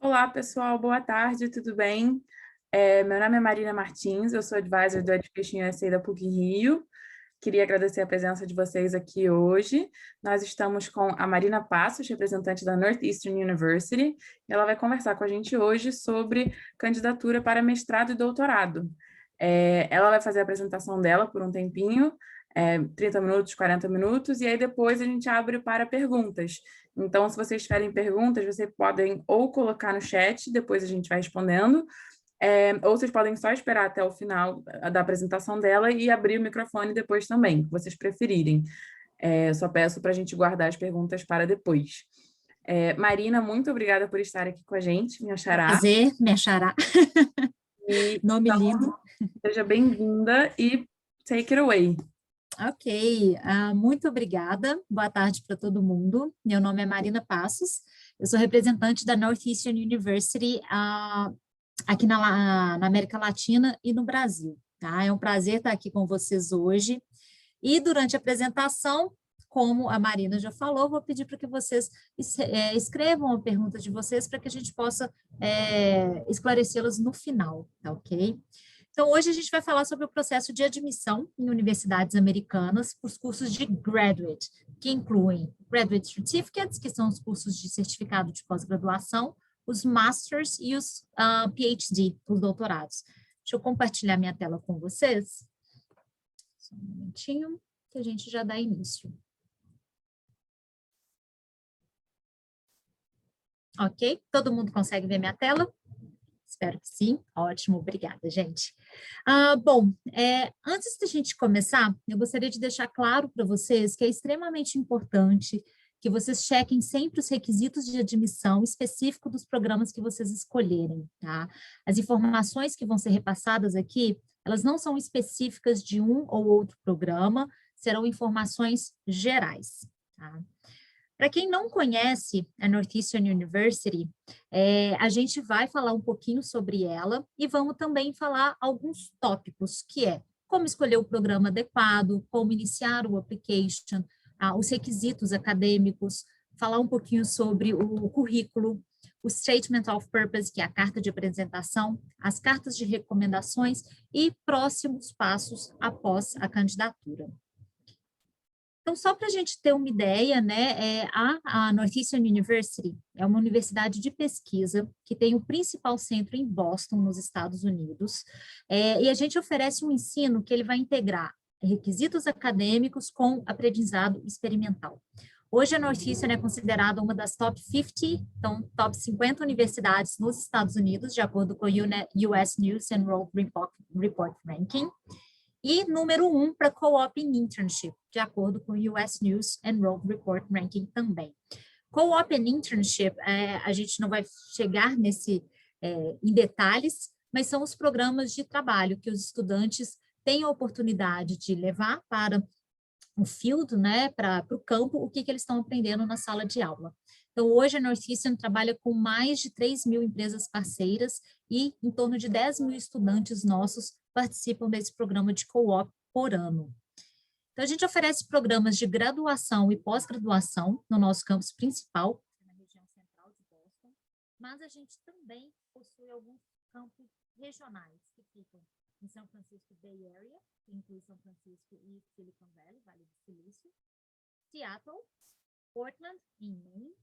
Olá, pessoal, boa tarde, tudo bem? Meu nome é Marina Martins, eu sou advisor do Education USA da PUC-Rio. Queria agradecer a presença de vocês aqui hoje. Nós estamos com a Marina Passos, representante da Northeastern University, e ela vai conversar com a gente hoje sobre candidatura para mestrado e doutorado. Ela vai fazer a apresentação dela por um tempinho, 30 minutos, 40 minutos, e aí depois a gente abre para perguntas. Então, se vocês tiverem perguntas, vocês podem ou colocar no chat, depois a gente vai respondendo, ou vocês podem só esperar até o final da apresentação dela e abrir o microfone depois também, o que vocês preferirem. Só peço para a gente guardar as perguntas para depois. Marina, muito obrigada por estar aqui com a gente, minha xará. Prazer, me achará. E Nome lindo. seja bem-vinda e take it away. Ok, muito obrigada. Boa tarde para todo mundo. Meu nome é Marina Passos. Eu sou representante da Northeastern University aqui na América Latina e no Brasil. Tá? É um prazer estar aqui com vocês hoje. E durante a apresentação, como a Marina já falou, vou pedir para que vocês escrevam a pergunta de vocês para que a gente possa esclarecê-las no final, tá ok? Então, hoje a gente vai falar sobre o processo de admissão em universidades americanas para os cursos de graduate, que incluem graduate certificates, que são os cursos de certificado de pós-graduação, os masters e os PhD, os doutorados. Deixa eu compartilhar minha tela com vocês. Só um momentinho, que a gente já dá início. Ok? Todo mundo consegue ver minha tela? Espero que sim. Ótimo, obrigada, gente. Bom, antes da gente começar, eu gostaria de deixar claro para vocês que é extremamente importante que vocês chequem sempre os requisitos de admissão específico dos programas que vocês escolherem, tá? As informações que vão ser repassadas aqui, elas não são específicas de um ou outro programa, serão informações gerais, tá? Para quem não conhece a Northeastern University, a gente vai falar um pouquinho sobre ela e vamos também falar alguns tópicos, que é como escolher o programa adequado, como iniciar o application, os requisitos acadêmicos, falar um pouquinho sobre o currículo, o Statement of Purpose, que é a carta de apresentação, as cartas de recomendações e próximos passos após a candidatura. Então, só para a gente ter uma ideia, né, a Northeastern University é uma universidade de pesquisa que tem o principal centro em Boston, nos Estados Unidos, e a gente oferece um ensino que ele vai integrar requisitos acadêmicos com aprendizado experimental. Hoje, a Northeastern é considerada uma das top 50, então, top 50 universidades nos Estados Unidos, de acordo com o US News and World Report Ranking, e número 1 para Co-op in Internship, de acordo com o US News and World Report Ranking também. Co-op in Internship, a gente não vai chegar em detalhes, mas são os programas de trabalho que os estudantes têm a oportunidade de levar para o field, né, para o campo, o que eles estão aprendendo na sala de aula. Então, hoje a Northeastern trabalha com mais de 3 mil empresas parceiras e em torno de 10 mil estudantes nossos participam desse programa de co-op por ano. Então, a gente oferece programas de graduação e pós-graduação no nosso campus principal, na região central de Boston, mas a gente também possui alguns campos regionais que ficam em São Francisco Bay Area, que inclui São Francisco e Silicon Valley, Vale do Silício, Seattle, Portland, em Maine,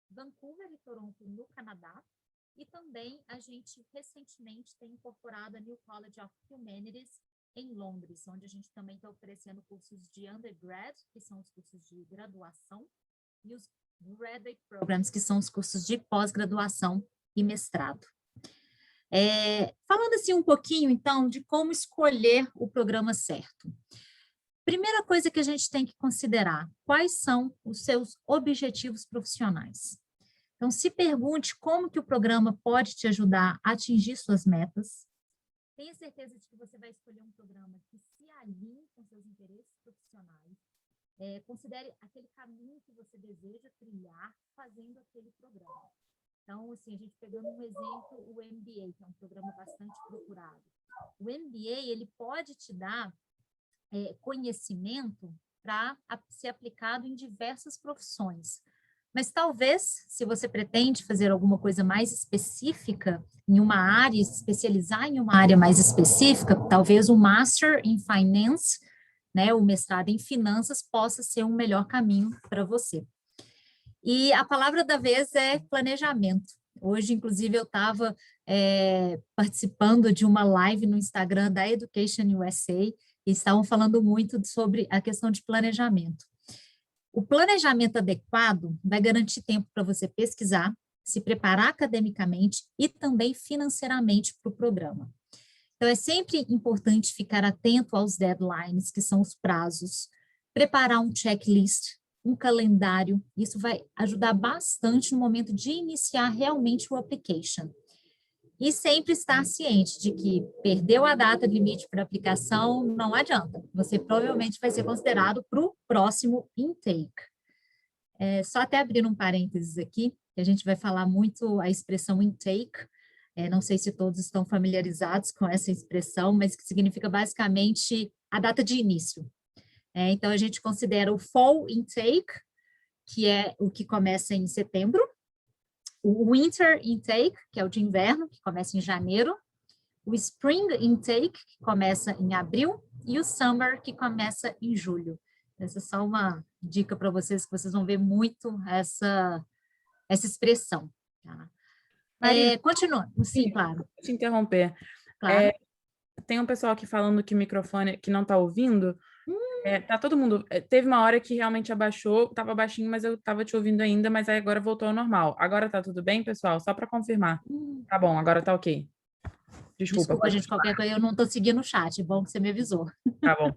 Vancouver e Toronto, no Canadá, e também a gente recentemente tem incorporado a New College of Humanities em Londres, onde a gente também está oferecendo cursos de undergrad, que são os cursos de graduação, e os graduate programs, que são os cursos de pós-graduação e mestrado. Falando assim um pouquinho, então, de como escolher o programa certo. Primeira coisa que a gente tem que considerar, quais são os seus objetivos profissionais? Então, se pergunte como que o programa pode te ajudar a atingir suas metas. Tenha certeza de que você vai escolher um programa que se alinhe com seus interesses profissionais. Considere aquele caminho que você deseja trilhar fazendo aquele programa. Então, assim, a gente pegando um exemplo, o MBA, que é um programa bastante procurado. O MBA, ele pode te dar conhecimento para ser aplicado em diversas profissões. Mas talvez, se você pretende fazer alguma coisa mais específica em uma área, especializar em uma área mais específica, talvez o Master in Finance, né, o mestrado em finanças, possa ser um melhor caminho para você. E a palavra da vez é planejamento. Hoje, inclusive, eu estava participando de uma live no Instagram da Education USA e estavam falando muito sobre a questão de planejamento. O planejamento adequado vai garantir tempo para você pesquisar, se preparar academicamente e também financeiramente para o programa. Então, é sempre importante ficar atento aos deadlines, que são os prazos, preparar um checklist, um calendário, isso vai ajudar bastante no momento de iniciar realmente o application. E sempre estar ciente de que perdeu a data limite para aplicação, não adianta. Você provavelmente vai ser considerado para o próximo intake. Só até abrir um parênteses aqui, que a gente vai falar muito a expressão intake. Não sei se todos estão familiarizados com essa expressão, mas que significa basicamente a data de início. Então, a gente considera o fall intake, que é o que começa em setembro, o winter intake, que é o de inverno, que começa em janeiro, o spring intake, que começa em abril, e o summer, que começa em julho. Essa é só uma dica para vocês, que vocês vão ver muito essa expressão. Tá? Marina, Continua. Sim, claro. vou te interromper. Claro. Tem um pessoal aqui falando que o microfone, que não está ouvindo. Tá todo mundo. Teve uma hora que realmente abaixou, estava baixinho, mas eu estava te ouvindo ainda, mas aí agora voltou ao normal. Agora tá tudo bem, pessoal? Só para confirmar. Tá bom, agora tá ok. Desculpa, gente, qualquer coisa, eu não estou seguindo o chat, bom que você me avisou. Tá bom.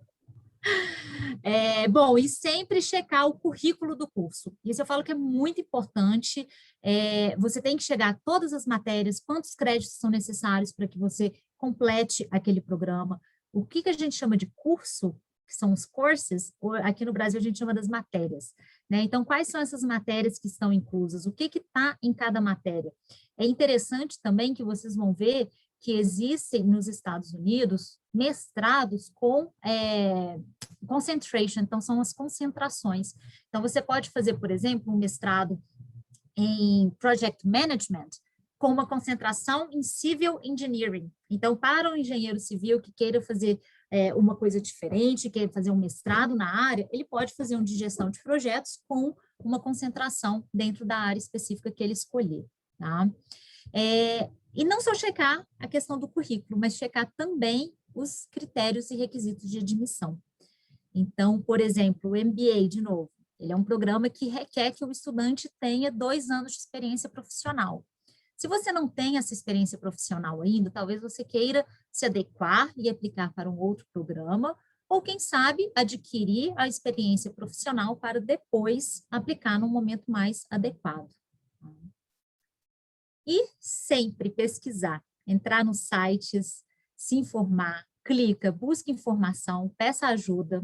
Bom, e sempre checar o currículo do curso. Isso eu falo que é muito importante. Você tem que chegar a todas as matérias, quantos créditos são necessários para que você complete aquele programa. O que a gente chama de curso, que são os courses, aqui no Brasil a gente chama das matérias. Né? Então, quais são essas matérias que estão inclusas? O que está em cada matéria? É interessante também que vocês vão ver que existem nos Estados Unidos mestrados com concentration, então são as concentrações. Então, você pode fazer, por exemplo, um mestrado em Project Management com uma concentração em Civil Engineering. Então, para um engenheiro civil que queira fazer uma coisa diferente, queira fazer um mestrado na área, ele pode fazer um de gestão de projetos com uma concentração dentro da área específica que ele escolher. Tá? E não só checar a questão do currículo, mas checar também os critérios e requisitos de admissão. Então, por exemplo, o MBA, de novo, ele é um programa que requer que o estudante tenha 2 anos de experiência profissional. Se você não tem essa experiência profissional ainda, talvez você queira se adequar e aplicar para um outro programa, ou quem sabe adquirir a experiência profissional para depois aplicar num momento mais adequado. E sempre pesquisar, entrar nos sites, se informar, clica, busca informação, peça ajuda.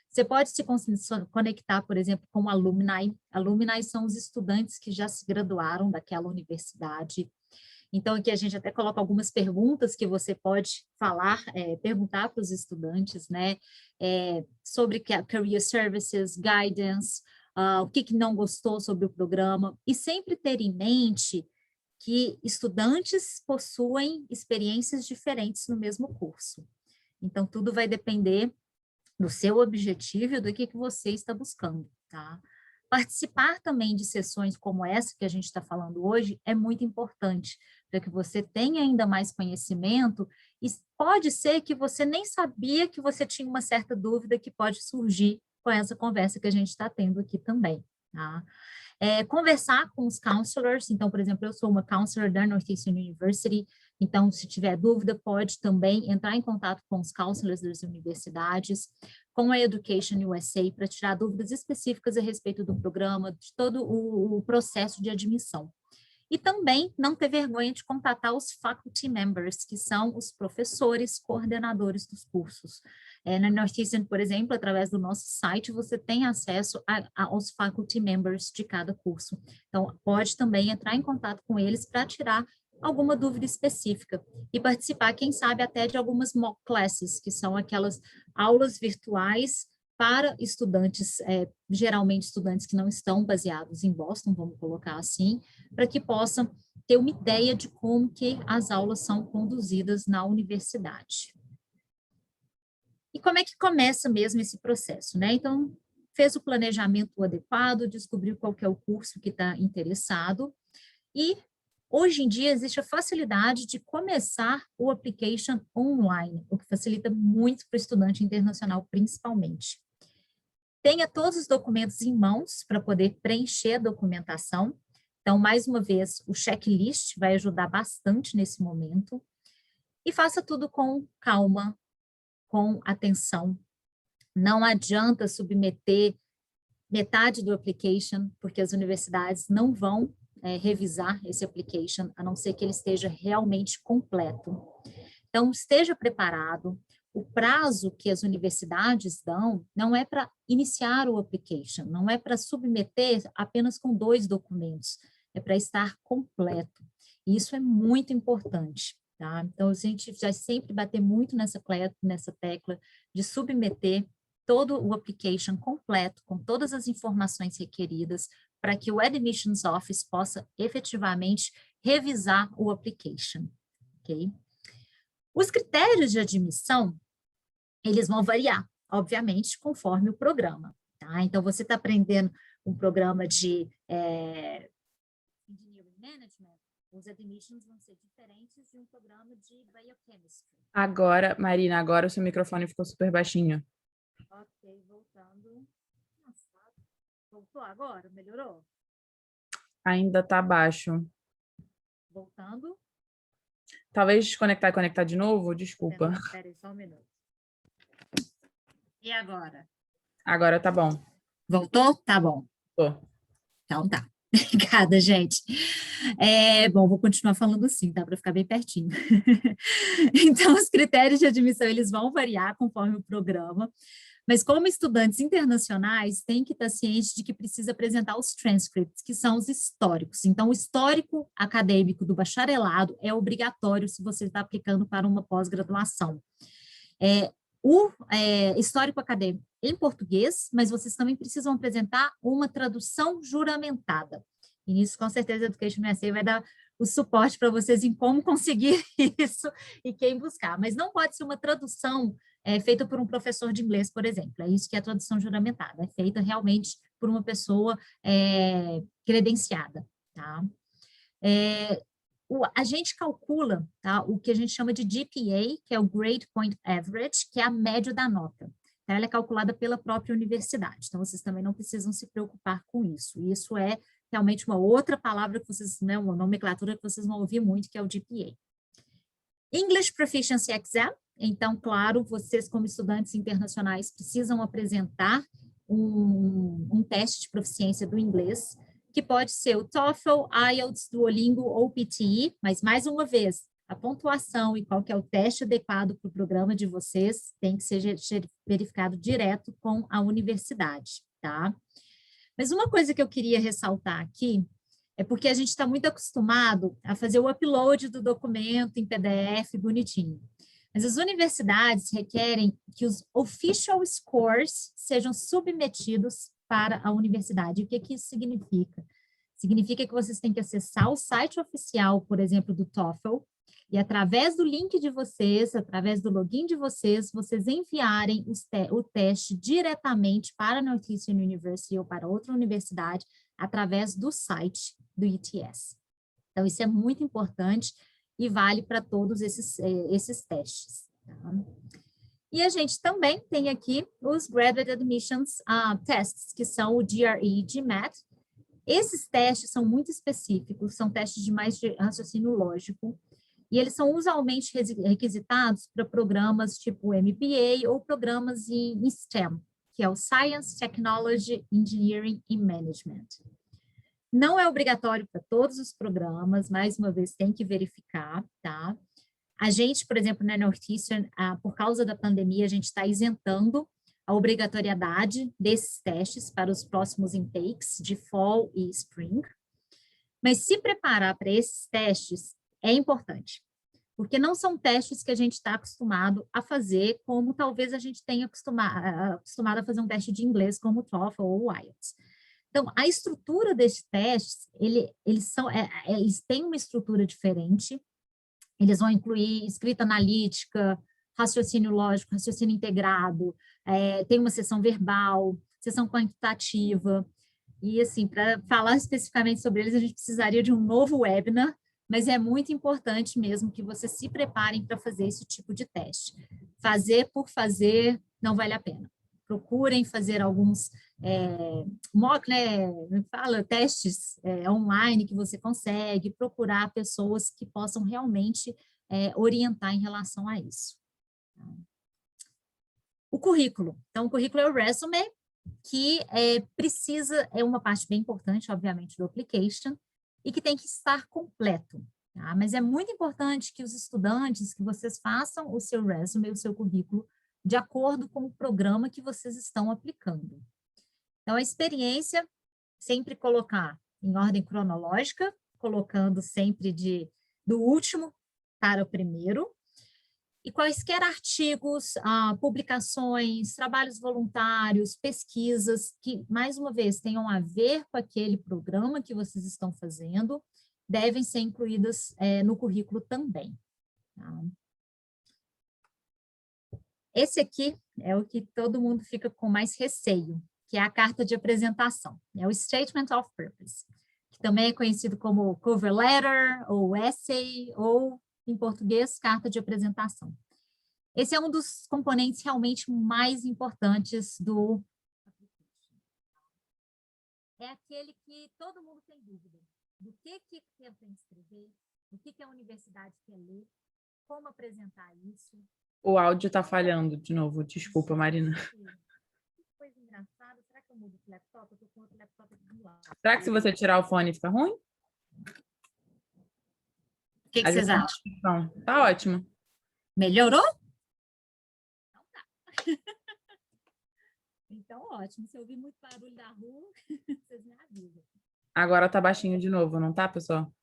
Você pode se conectar, por exemplo, com alumni. Alumni são os estudantes que já se graduaram daquela universidade. Então, aqui a gente até coloca algumas perguntas que você pode falar, perguntar para os estudantes, né? Sobre career services, guidance, o que não gostou sobre o programa. E sempre ter em mente que estudantes possuem experiências diferentes no mesmo curso. Então, tudo vai depender do seu objetivo e do que você está buscando, tá? Participar também de sessões como essa que a gente está falando hoje é muito importante, para que você tenha ainda mais conhecimento, e pode ser que você nem sabia que você tinha uma certa dúvida que pode surgir com essa conversa que a gente está tendo aqui também, tá? Conversar com os counselors, então, por exemplo, eu sou uma counselor da Northeastern University, então, se tiver dúvida, pode também entrar em contato com os counselors das universidades, com a Education USA, para tirar dúvidas específicas a respeito do programa, de todo o processo de admissão. E também não ter vergonha de contatar os faculty members, que são os professores coordenadores dos cursos. Na Northeastern, por exemplo, através do nosso site, você tem acesso aos faculty members de cada curso. Então, pode também entrar em contato com eles para tirar alguma dúvida específica e participar, quem sabe, até de algumas mock classes, que são aquelas aulas virtuais para estudantes, geralmente estudantes que não estão baseados em Boston, vamos colocar assim, para que possam ter uma ideia de como que as aulas são conduzidas na universidade. E como é que começa mesmo esse processo, né? Então, fez o planejamento adequado, descobriu qual que é o curso que está interessado, e hoje em dia existe a facilidade de começar o application online, o que facilita muito para o estudante internacional, principalmente. Tenha todos os documentos em mãos para poder preencher a documentação. Então, mais uma vez, o checklist vai ajudar bastante nesse momento. E faça tudo com calma, com atenção. Não adianta submeter metade do application, porque as universidades não vão revisar esse application, a não ser que ele esteja realmente completo. Então, esteja preparado. O prazo que as universidades dão não é para iniciar o application, não é para submeter apenas com 2 documentos, é para estar completo. E isso é muito importante, tá? Então, a gente vai sempre bater muito nessa tecla de submeter todo o application completo, com todas as informações requeridas, para que o Admissions Office possa efetivamente revisar o application, ok? Os critérios de admissão, eles vão variar, obviamente, conforme o programa, tá? Então, você está aprendendo um programa de Engineering Management, os admissions vão ser diferentes de um programa de Biochemistry. Agora, Marina, agora o seu microfone ficou super baixinho. Ok, voltando. Nossa, voltou agora? Melhorou? Ainda está baixo. Voltando. Talvez desconectar e conectar de novo? Desculpa. Espera aí, só um minuto. E agora? Agora tá bom. Voltou? Tá bom. Tô. Então tá. Obrigada, gente. Bom, vou continuar falando assim, tá? Para ficar bem pertinho. Então, os critérios de admissão, eles vão variar conforme o programa, mas como estudantes internacionais, tem que estar ciente de que precisa apresentar os transcripts, que são os históricos. Então, o histórico acadêmico do bacharelado é obrigatório se você está aplicando para uma pós-graduação. O histórico acadêmico em português, mas vocês também precisam apresentar uma tradução juramentada. E isso, com certeza, a Education USA vai dar o suporte para vocês em como conseguir isso e quem buscar. Mas não pode ser uma tradução feita por um professor de inglês, por exemplo. É isso que é a tradução juramentada. É feita realmente por uma pessoa credenciada, tá? A gente calcula, tá, o que a gente chama de GPA, que é o Grade Point Average, que é a média da nota. Tá? Ela é calculada pela própria universidade, então vocês também não precisam se preocupar com isso. Isso é realmente uma outra palavra que vocês, né, uma nomenclatura que vocês vão ouvir muito, que é o GPA. English Proficiency Exam, então, claro, vocês como estudantes internacionais precisam apresentar um teste de proficiência do inglês, que pode ser o TOEFL, IELTS, Duolingo ou PTE, mas, mais uma vez, a pontuação e qual que é o teste adequado para o programa de vocês tem que ser verificado direto com a universidade, tá? Mas uma coisa que eu queria ressaltar aqui é porque a gente está muito acostumado a fazer o upload do documento em PDF bonitinho. Mas as universidades requerem que os official scores sejam submetidos para a universidade. O que isso significa? Significa que vocês têm que acessar o site oficial, por exemplo, do TOEFL, e através do link de vocês, através do login de vocês, vocês enviarem o teste diretamente para a Northeastern University ou para outra universidade, através do site do ETS. Então, isso é muito importante e vale para todos esses testes. Tá? E a gente também tem aqui os Graduate Admissions Tests, que são o GRE e GMAT. Esses testes são muito específicos, são testes de mais de raciocínio lógico, e eles são usualmente requisitados para programas tipo MBA ou programas em STEM, que é o Science, Technology, Engineering e Management. Não é obrigatório para todos os programas, mais uma vez tem que verificar, tá? A gente, por exemplo, na Northeastern, por causa da pandemia, a gente está isentando a obrigatoriedade desses testes para os próximos intakes de Fall e Spring. Mas se preparar para esses testes é importante, porque não são testes que a gente está acostumado a fazer, como talvez a gente tenha acostumado a fazer um teste de inglês, como o TOEFL ou o IELTS. Então, a estrutura desses testes, eles têm uma estrutura diferente, eles vão incluir escrita analítica, raciocínio lógico, raciocínio integrado, tem uma sessão verbal, sessão quantitativa, e assim, para falar especificamente sobre eles, a gente precisaria de um novo webinar, mas é muito importante mesmo que vocês se preparem para fazer esse tipo de teste. Fazer por fazer não vale a pena. Procurem fazer alguns mock, né, testes online que você consegue, procurar pessoas que possam realmente orientar em relação a isso. O currículo. Então, o currículo é o resume, que é uma parte bem importante, obviamente, do application, e que tem que estar completo. Tá? Mas é muito importante que os estudantes, que vocês façam o seu resume, o seu currículo, de acordo com o programa que vocês estão aplicando. Então, a experiência, sempre colocar em ordem cronológica, colocando sempre do último para o primeiro, e quaisquer artigos, publicações, trabalhos voluntários, pesquisas, que, mais uma vez, tenham a ver com aquele programa que vocês estão fazendo, devem ser incluídas no currículo também. Tá? Esse aqui é o que todo mundo fica com mais receio, que é a carta de apresentação, é o Statement of Purpose, que também é conhecido como cover letter, ou essay, ou, em português, carta de apresentação. Esse é um dos componentes realmente mais importantes do application. É aquele que todo mundo tem dúvida do que tenta escrever, do que a universidade quer ler, como apresentar isso. O áudio está falhando de novo, desculpa, Marina. Que coisa engraçada, será que eu mudo o laptop? Eu estou com outro laptop aqui do lado. Será que se você tirar o fone fica ruim? O que vocês acham? Não, tá ótimo. Melhorou? Então tá. Então, ótimo. Se eu ouvir muito barulho da rua, vocês me avisam. Agora tá baixinho de novo, não tá, pessoal?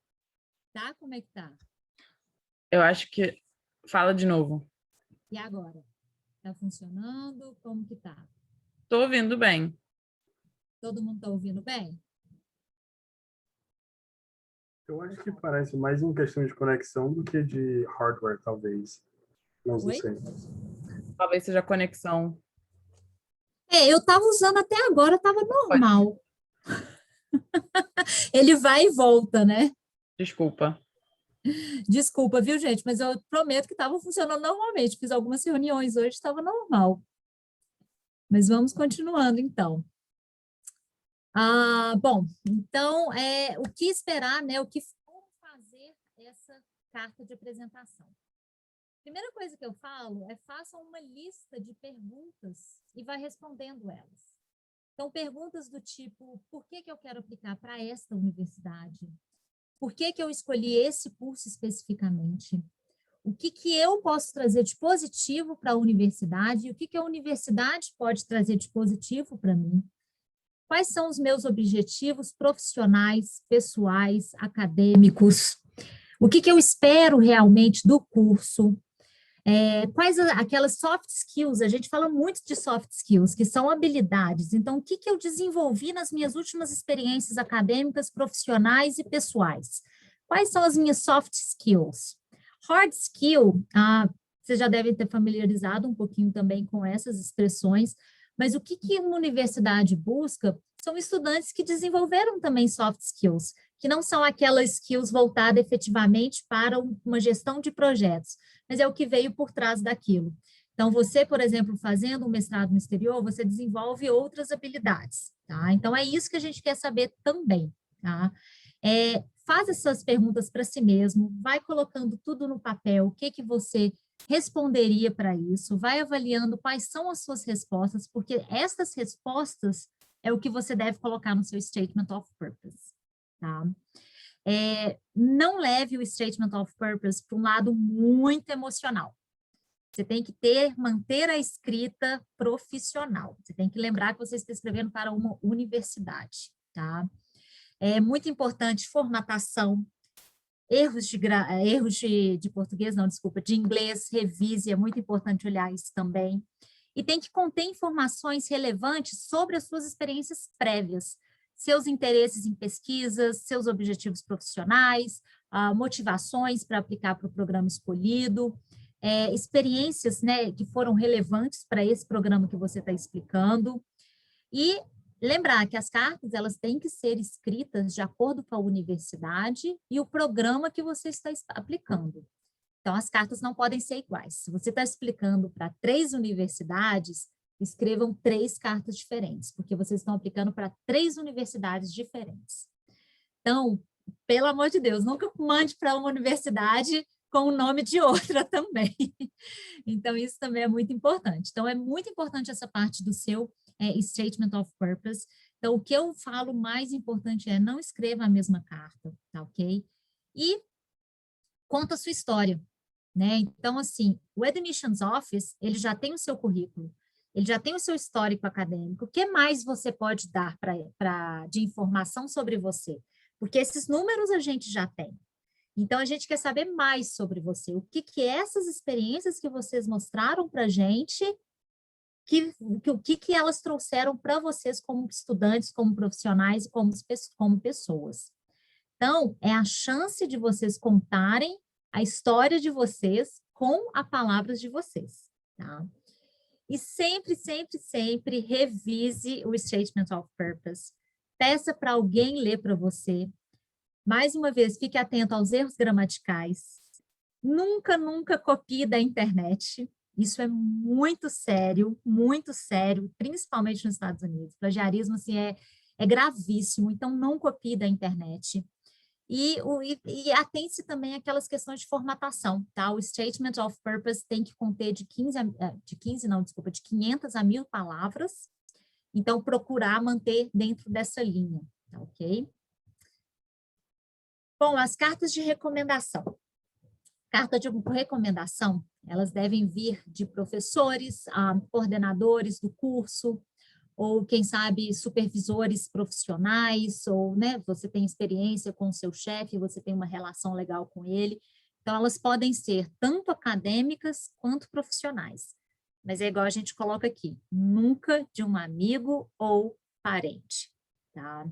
Tá? Como é que tá? Eu acho que... Fala de novo. E agora? Tá funcionando? Como que tá? Tô ouvindo bem. Todo mundo tá ouvindo bem? Eu acho que parece mais uma questão de conexão do que de hardware, talvez. Não sei. Talvez seja conexão. Eu estava usando até agora, estava normal. Ele vai e volta, né? Desculpa. Desculpa, viu, gente? Mas eu prometo que estava funcionando normalmente. Fiz algumas reuniões hoje, estava normal. Mas vamos continuando, então. Bom, então, o que esperar, né? Como fazer essa carta de apresentação? Primeira coisa que eu falo é façam uma lista de perguntas e vai respondendo elas. Então, perguntas do tipo, por que eu quero aplicar para esta universidade? Por que eu escolhi esse curso especificamente? O que eu posso trazer de positivo para a universidade? E o que a universidade pode trazer de positivo para mim? Quais são os meus objetivos profissionais, pessoais, acadêmicos? O que eu espero realmente do curso? Quais aquelas soft skills? A gente fala muito de soft skills, que são habilidades. Então, o que eu desenvolvi nas minhas últimas experiências acadêmicas, profissionais e pessoais? Quais são as minhas soft skills? Hard skill, vocês já devem ter familiarizado um pouquinho também com essas expressões, mas o que uma universidade busca são estudantes que desenvolveram também soft skills, que não são aquelas skills voltadas efetivamente para uma gestão de projetos, mas é o que veio por trás daquilo. Então, você, por exemplo, fazendo um mestrado no exterior, você desenvolve outras habilidades, tá? Então, é isso que a gente quer saber também, tá? Faz essas perguntas para si mesmo, vai colocando tudo no papel, o que você responderia para isso, vai avaliando quais são as suas respostas, porque essas respostas é o que você deve colocar no seu Statement of Purpose, tá? Não leve o Statement of Purpose para um lado muito emocional. Você tem que manter a escrita profissional. Você tem que lembrar que você está escrevendo para uma universidade, tá? É muito importante formatação. erros de português, não, desculpa, de inglês, revise, é muito importante olhar isso também. E tem que conter informações relevantes sobre as suas experiências prévias, seus interesses em pesquisas, seus objetivos profissionais, motivações para aplicar para o programa escolhido, experiências, né, que foram relevantes para esse programa que você está explicando. E lembrar que as cartas, elas têm que ser escritas de acordo com a universidade e o programa que você está aplicando. Então, as cartas não podem ser iguais. Se você está explicando para 3 universidades, escrevam 3 cartas diferentes, porque vocês estão aplicando para 3 universidades diferentes. Então, pelo amor de Deus, nunca mande para uma universidade com o nome de outra também. Então, isso também é muito importante. Então, é muito importante essa parte do seu Statement of Purpose. Então, o que eu falo mais importante é não escreva a mesma carta, tá ok? E conta a sua história, né? Então, assim, o Admissions Office, ele já tem o seu currículo, ele já tem o seu histórico acadêmico. O que mais você pode dar de informação sobre você? Porque esses números a gente já tem. Então, a gente quer saber mais sobre você. O que essas experiências que vocês mostraram para a gente, o que elas trouxeram para vocês como estudantes, como profissionais e como pessoas. Então, é a chance de vocês contarem a história de vocês com as palavras de vocês, tá? E sempre, sempre, sempre revise o Statement of Purpose. Peça para alguém ler para você. Mais uma vez, fique atento aos erros gramaticais. Nunca, nunca copie da internet. Isso é muito sério, principalmente nos Estados Unidos. Plagiarismo, assim, é gravíssimo, então não copie da internet. E atente-se também àquelas questões de formatação, tá? O Statement of Purpose tem que conter de 500 a 1.000 palavras, então procurar manter dentro dessa linha, tá ok? Bom, as cartas de recomendação. Carta de recomendação, elas devem vir de professores, coordenadores do curso, ou, quem sabe, supervisores profissionais, ou, né, você tem experiência com o seu chefe, você tem uma relação legal com ele. Então, elas podem ser tanto acadêmicas quanto profissionais. Mas é igual a gente coloca aqui, nunca de um amigo ou parente, tá?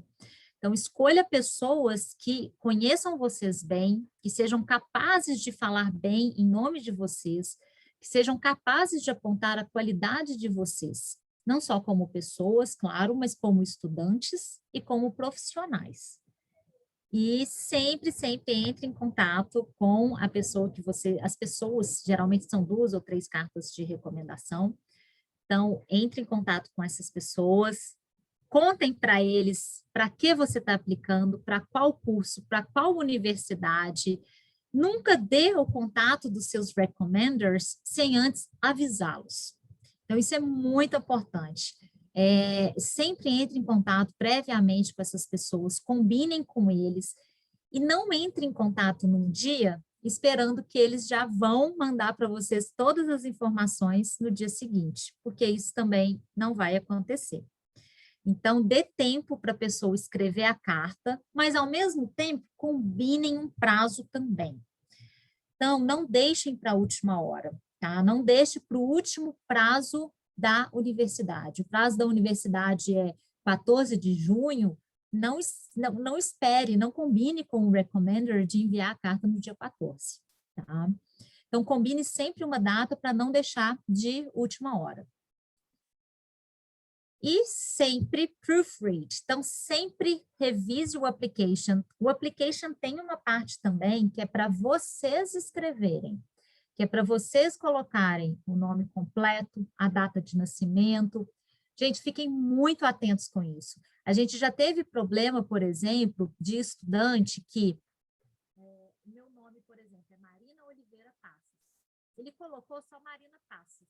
Então, escolha pessoas que conheçam vocês bem, que sejam capazes de falar bem em nome de vocês, que sejam capazes de apontar a qualidade de vocês, não só como pessoas, claro, mas como estudantes e como profissionais. E sempre, sempre entre em contato com a pessoa as pessoas, geralmente são 2 ou 3 cartas de recomendação, então, entre em contato com essas pessoas, contem para eles para que você está aplicando, para qual curso, para qual universidade. Nunca dê o contato dos seus recommenders sem antes avisá-los. Então, isso é muito importante. Sempre entre em contato previamente com essas pessoas, combinem com eles e não entre em contato num dia esperando que eles já vão mandar para vocês todas as informações no dia seguinte, porque isso também não vai acontecer. Então, dê tempo para a pessoa escrever a carta, mas, ao mesmo tempo, combinem um prazo também. Então, não deixem para a última hora, tá? Não deixe para o último prazo da universidade. O prazo da universidade é 14 de junho, não espere, não combine com o recommender de enviar a carta no dia 14, tá? Então, combine sempre uma data para não deixar de última hora. E sempre proofread. Então, sempre revise o application. O application tem uma parte também que é para vocês escreverem, que é para vocês colocarem o nome completo, a data de nascimento. Gente, fiquem muito atentos com isso. A gente já teve problema, por exemplo, de estudante que... meu nome, por exemplo, é Marina Oliveira Passos. Ele colocou só Marina Passos.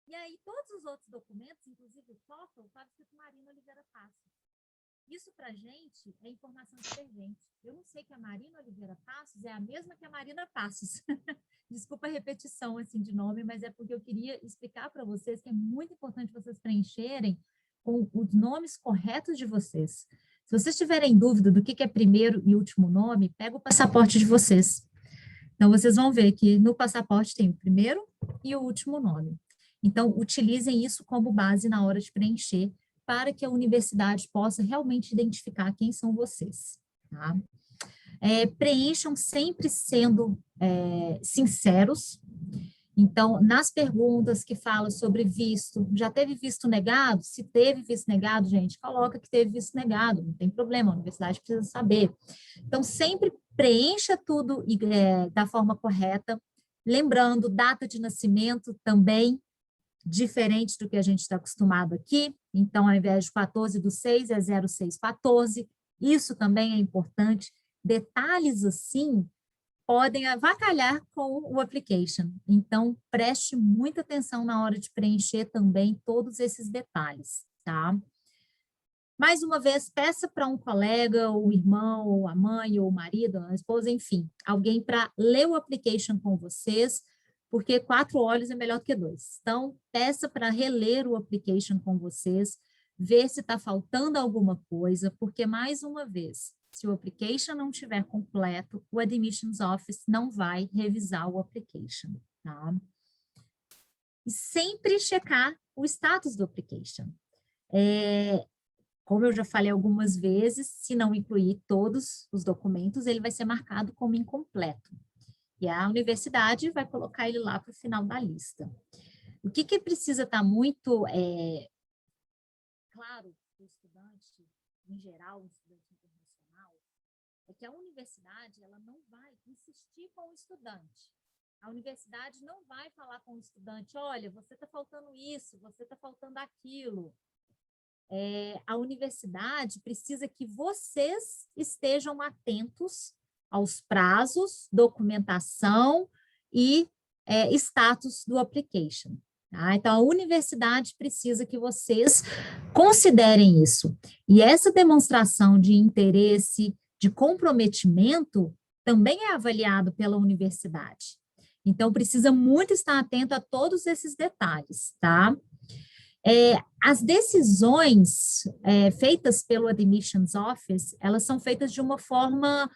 E aí, todos os outros documentos, inclusive o TOEFL, estava escrito Marina Oliveira Passos. Isso, para a gente, é informação divergente. Eu não sei que a Marina Oliveira Passos é a mesma que a Marina Passos. Desculpa a repetição assim, de nome, mas é porque eu queria explicar para vocês que é muito importante vocês preencherem com os nomes corretos de vocês. Se Se vocês tiverem dúvida do que é primeiro e último nome, pega o passaporte de vocês. Então, vocês vão ver que no passaporte tem o primeiro e o último nome. Então, utilizem isso como base na hora de preencher, para que a universidade possa realmente identificar quem são vocês. Tá? Preencham sempre sendo sinceros. Então, nas perguntas que falam sobre visto, já teve visto negado? Se teve visto negado, gente, coloca que teve visto negado, não tem problema, a universidade precisa saber. Então, sempre preencha tudo da forma correta, lembrando, data de nascimento também, diferente do que a gente está acostumado aqui. Então, ao invés de 14/6, é 06/14. Isso também é importante. Detalhes assim podem avacalhar com o application. Então, preste muita atenção na hora de preencher também todos esses detalhes, tá? Mais uma vez, peça para um colega, ou irmão, ou a mãe, ou o marido, a esposa, enfim, alguém para ler o application com vocês, porque 4 olhos é melhor do que 2. Então, peça para reler o application com vocês, ver se está faltando alguma coisa, porque, mais uma vez, se o application não estiver completo, o Admissions Office não vai revisar o application, tá? E sempre checar o status do application. Como eu já falei algumas vezes, se não incluir todos os documentos, ele vai ser marcado como incompleto. E a universidade vai colocar ele lá para o final da lista. O que precisa estar muito claro para o estudante, em geral, o estudante internacional, é que a universidade ela não vai insistir com o estudante. A universidade não vai falar com o estudante, olha, você está faltando isso, você está faltando aquilo. A universidade precisa que vocês estejam atentos aos prazos, documentação e status do application. Tá? Então, a universidade precisa que vocês considerem isso. E essa demonstração de interesse, de comprometimento, também é avaliado pela universidade. Então, precisa muito estar atento a todos esses detalhes, tá? As decisões feitas pelo Admissions Office, elas são feitas de uma forma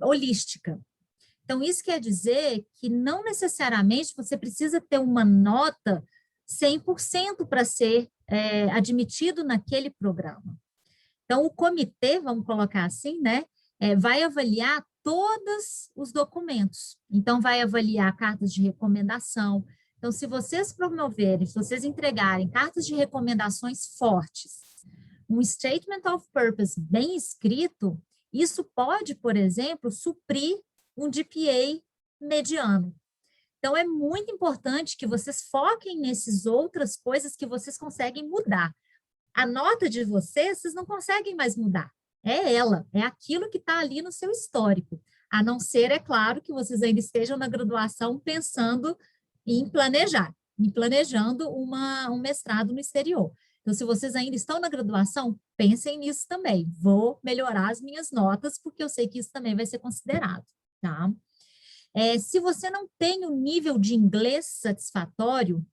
holística. Então, isso quer dizer que não necessariamente você precisa ter uma nota 100% para ser admitido naquele programa. Então, o comitê, vamos colocar assim, né, vai avaliar todos os documentos. Então, vai avaliar cartas de recomendação. Então, se vocês promoverem, se vocês entregarem cartas de recomendações fortes, um Statement of Purpose bem escrito, isso pode, por exemplo, suprir um GPA mediano. Então, é muito importante que vocês foquem nessas outras coisas que vocês conseguem mudar. A nota de vocês não conseguem mais mudar. É ela, é aquilo que está ali no seu histórico. A não ser, é claro, que vocês ainda estejam na graduação pensando em planejando um mestrado no exterior. Então, se vocês ainda estão na graduação, pensem nisso também. Vou melhorar as minhas notas, porque eu sei que isso também vai ser considerado, tá? Se você não tem um nível de inglês satisfatório,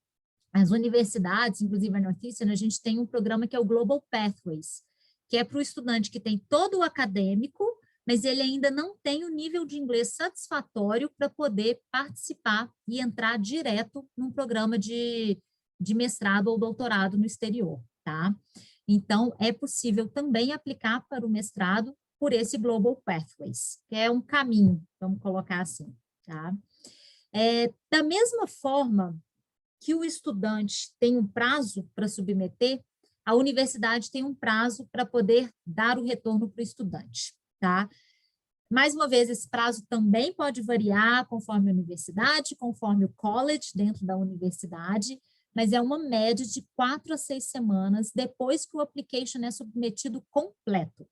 as universidades, inclusive a Northeastern, a gente tem um programa que é o Global Pathways, que é para o estudante que tem todo o acadêmico, mas ele ainda não tem o nível de inglês satisfatório para poder participar e entrar direto num programa de mestrado ou doutorado no exterior, tá? Então, é possível também aplicar para o mestrado por esse Global Pathways, que é um caminho, vamos colocar assim, tá? Da mesma forma que o estudante tem um prazo para submeter, a universidade tem um prazo para poder dar o retorno para o estudante, tá? Mais uma vez, esse prazo também pode variar conforme a universidade, conforme o college dentro da universidade, mas é uma média de 4 a 6 semanas depois que o application é submetido completo.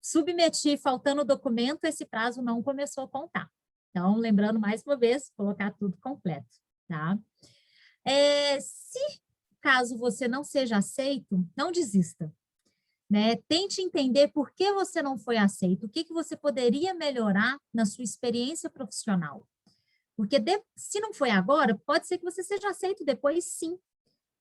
Submeter faltando o documento, esse prazo não começou a contar. Então, lembrando mais uma vez, colocar tudo completo, tá? Se caso você não seja aceito, não desista, né? Tente entender por que você não foi aceito, o que você poderia melhorar na sua experiência profissional. Porque se não foi agora, pode ser que você seja aceito depois, sim.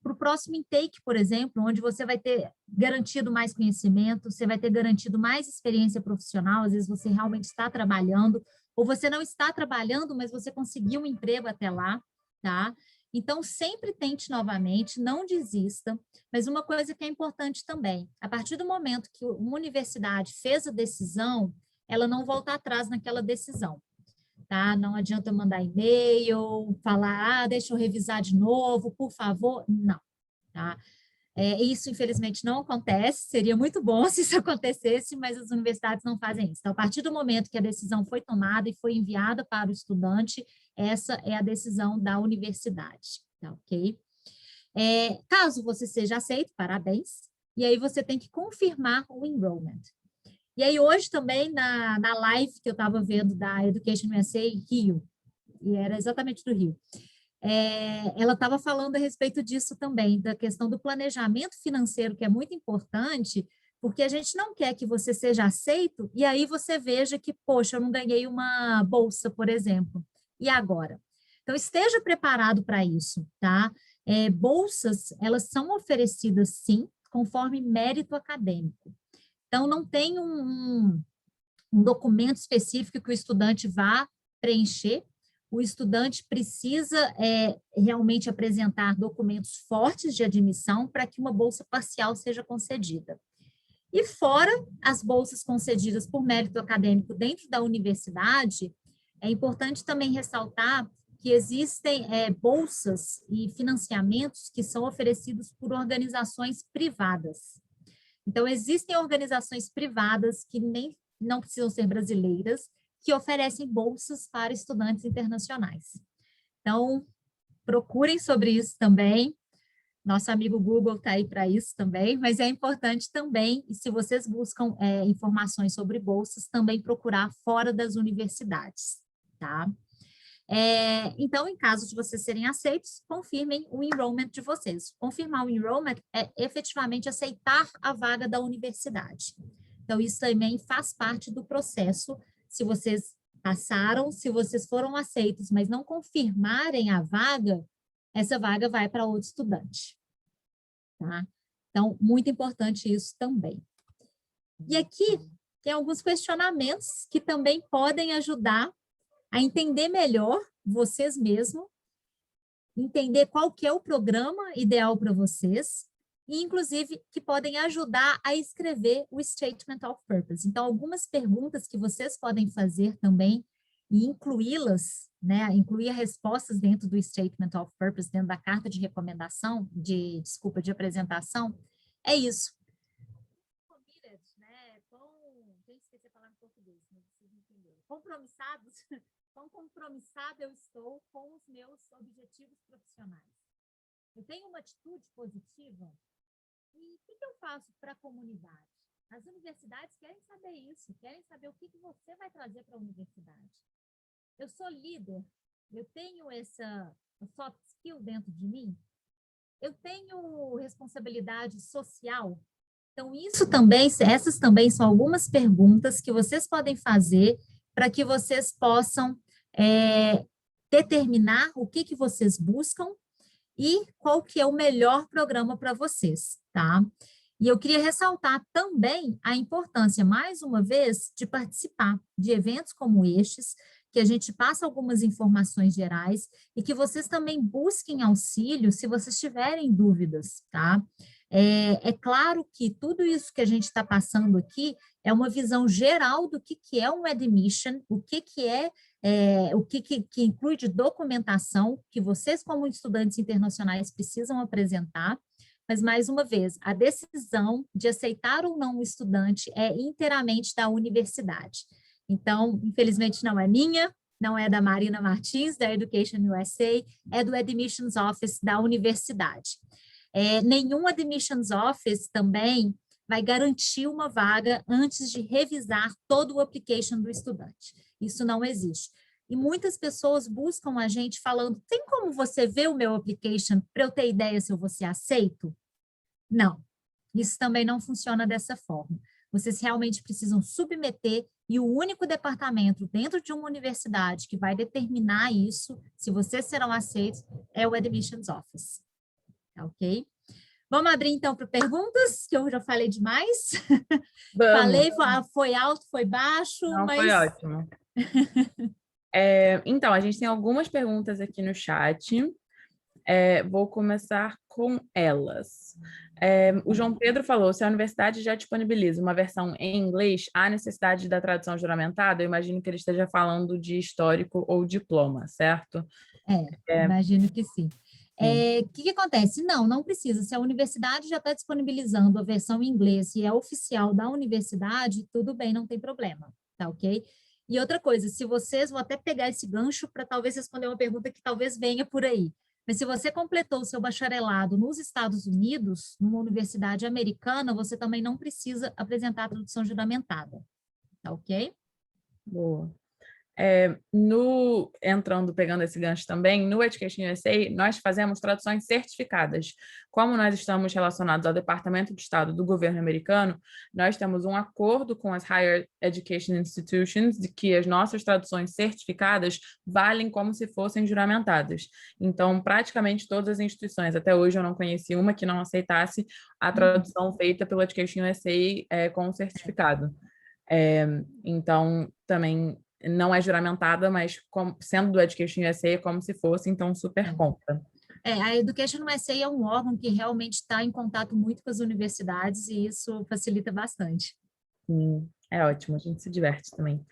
para o próximo intake, por exemplo, onde você vai ter garantido mais conhecimento, você vai ter garantido mais experiência profissional, às vezes você realmente está trabalhando, ou você não está trabalhando, mas você conseguiu um emprego até lá, tá? Então, sempre tente novamente, não desista, mas uma coisa que é importante também, a partir do momento que uma universidade fez a decisão, ela não volta atrás naquela decisão, tá? Não adianta mandar e-mail, falar, deixa eu revisar de novo, por favor, não, tá? Isso, infelizmente, não acontece, seria muito bom se isso acontecesse, mas as universidades não fazem isso. Então, a partir do momento que a decisão foi tomada e foi enviada para o estudante, essa é a decisão da universidade, tá ok? Caso você seja aceito, parabéns, e aí você tem que confirmar o enrollment. E aí, hoje também, na live que eu estava vendo da Education USA Rio, e era exatamente do Rio, ela estava falando a respeito disso também, da questão do planejamento financeiro, que é muito importante, porque a gente não quer que você seja aceito e aí você veja que, poxa, eu não ganhei uma bolsa, por exemplo. E agora? Então, esteja preparado para isso, tá? Bolsas, elas são oferecidas, sim, conforme mérito acadêmico. Então, não tem um documento específico que o estudante vá preencher. O estudante precisa realmente apresentar documentos fortes de admissão para que uma bolsa parcial seja concedida. E fora as bolsas concedidas por mérito acadêmico dentro da universidade, é importante também ressaltar que existem bolsas e financiamentos que são oferecidos por organizações privadas. Então, existem organizações privadas que não precisam ser brasileiras, que oferecem bolsas para estudantes internacionais. Então, procurem sobre isso também. Nosso amigo Google está aí para isso também, mas é importante também, e se vocês buscam informações sobre bolsas, também procurar fora das universidades, tá? Então, em caso de vocês serem aceitos, confirmem o enrollment de vocês. Confirmar o enrollment é efetivamente aceitar a vaga da universidade. Então, isso também faz parte do processo. Se vocês passaram, se vocês foram aceitos, mas não confirmarem a vaga, essa vaga vai para outro estudante, tá? Então, muito importante isso também. E aqui tem alguns questionamentos que também podem ajudar a entender melhor vocês mesmos, entender qual que é o programa ideal para vocês, e inclusive que podem ajudar a escrever o Statement of Purpose. Então, algumas perguntas que vocês podem fazer também e incluí-las, né, incluir respostas dentro do Statement of Purpose, dentro da carta de recomendação, de apresentação, é isso. Compromissados, quão compromissada eu estou com os meus objetivos profissionais. Eu tenho uma atitude positiva e o que eu faço para a comunidade? As universidades querem saber isso, querem saber o que você vai trazer para a universidade. Eu sou líder, eu tenho essa soft skill dentro de mim, eu tenho responsabilidade social. Então, essas também são algumas perguntas que vocês podem fazer para que vocês possam determinar o que vocês buscam e qual que é o melhor programa para vocês, tá? E eu queria ressaltar também a importância, mais uma vez, de participar de eventos como estes, que a gente passa algumas informações gerais e que vocês também busquem auxílio se vocês tiverem dúvidas, tá? É claro que tudo isso que a gente está passando aqui é uma visão geral do que é um admission, o que inclui de documentação que vocês, como estudantes internacionais, precisam apresentar, mas, mais uma vez, a decisão de aceitar ou não o estudante é inteiramente da universidade. Então, infelizmente, não é minha, não é da Marina Martins, da Education USA, é do Admissions Office da universidade. Nenhum Admissions Office também vai garantir uma vaga antes de revisar todo o application do estudante. Isso não existe. E muitas pessoas buscam a gente falando, tem como você ver o meu application para eu ter ideia se eu vou ser aceito? Não, isso também não funciona dessa forma. Vocês realmente precisam submeter e o único departamento dentro de uma universidade que vai determinar isso, se vocês serão aceitos, é o Admissions Office. tá ok? Vamos abrir, então, para perguntas, que eu já falei demais. Vamos. Falei, foi alto, foi baixo, Não, foi mas... ótimo. Então, a gente tem algumas perguntas aqui no chat. Vou começar com elas. O João Pedro falou, se a universidade já disponibiliza uma versão em inglês, há necessidade da tradução juramentada? Eu imagino que ele esteja falando de histórico ou diploma, certo? Imagino que sim. Sim. O que acontece? Não precisa. Se a universidade já está disponibilizando a versão em inglês e é oficial da universidade, tudo bem, não tem problema, tá ok? E outra coisa, se vocês, vou até pegar esse gancho para talvez responder uma pergunta que talvez venha por aí, mas se você completou o seu bacharelado nos Estados Unidos, numa universidade americana, você também não precisa apresentar a tradução juramentada, tá ok? Boa. Pegando esse gancho também, no Education USA, nós fazemos traduções certificadas. Como nós estamos relacionados ao Departamento de Estado do governo americano, nós temos um acordo com as Higher Education Institutions de que as nossas traduções certificadas valem como se fossem juramentadas. Então, praticamente todas as instituições, até hoje eu não conheci uma que não aceitasse a tradução feita pelo Education USA com o certificado. Então, também não é juramentada, mas sendo do Education USA é como se fosse, então super conta. A Education USA é um órgão que realmente está em contato muito com as universidades e isso facilita bastante. É ótimo, a gente se diverte também.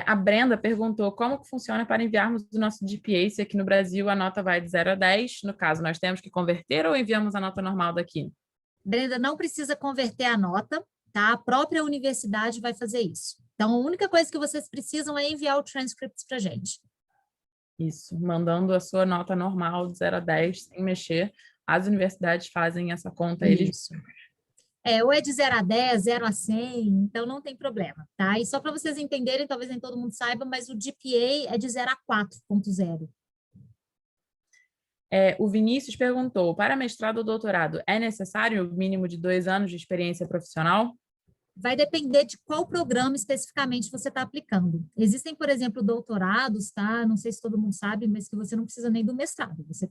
A Brenda perguntou como que funciona para enviarmos o nosso GPA, se aqui no Brasil a nota vai de 0 a 10, no caso, nós temos que converter ou enviamos a nota normal daqui? Brenda, não precisa converter a nota, tá? A própria universidade vai fazer isso. Então, a única coisa que vocês precisam é enviar o transcript para a gente. Isso, mandando a sua nota normal de 0 a 10, sem mexer, as universidades fazem essa conta, eles... Ou é de 0 a 10, 0 a 100, então não tem problema, tá? E só para vocês entenderem, talvez nem todo mundo saiba, mas o GPA é de 0 a 4.0. O Vinícius perguntou, para mestrado ou doutorado, é necessário o mínimo de 2 anos de experiência profissional? Vai depender de qual programa especificamente você está aplicando. Existem, por exemplo, doutorados, tá? Não sei se todo mundo sabe, mas que você não precisa nem do mestrado. Você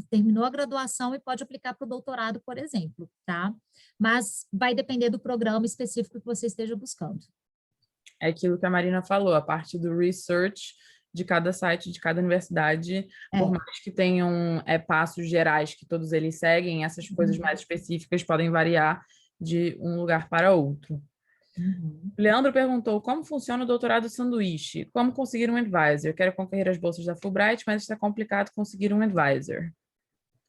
terminou a graduação e pode aplicar para o doutorado, por exemplo, tá? Mas vai depender do programa específico que você esteja buscando. É aquilo que a Marina falou, a parte do research de cada site, de cada universidade, por mais que tenham passos gerais que todos eles seguem, essas coisas mais específicas podem variar de um lugar para outro. Leandro perguntou como funciona o doutorado sanduíche, como conseguir um advisor? Quero concorrer às bolsas da Fulbright, mas está complicado conseguir um advisor.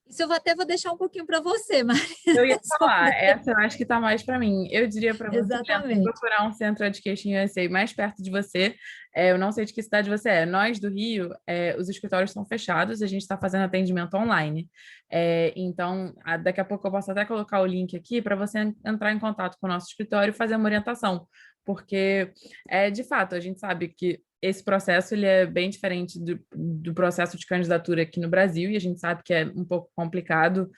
Isso eu até vou deixar um pouquinho para você, Maria. Eu ia falar, essa eu acho que está mais para mim. Eu diria para você procurar um centro de Education USA mais perto de você. Eu não sei de que cidade você é. Nós, do Rio, os escritórios estão fechados, a gente está fazendo atendimento online. Então, daqui a pouco eu posso até colocar o link aqui para você entrar em contato com o nosso escritório e fazer uma orientação. Porque, de fato, a gente sabe que esse processo ele é bem diferente do processo de candidatura aqui no Brasil, e a gente sabe que é um pouco complicado,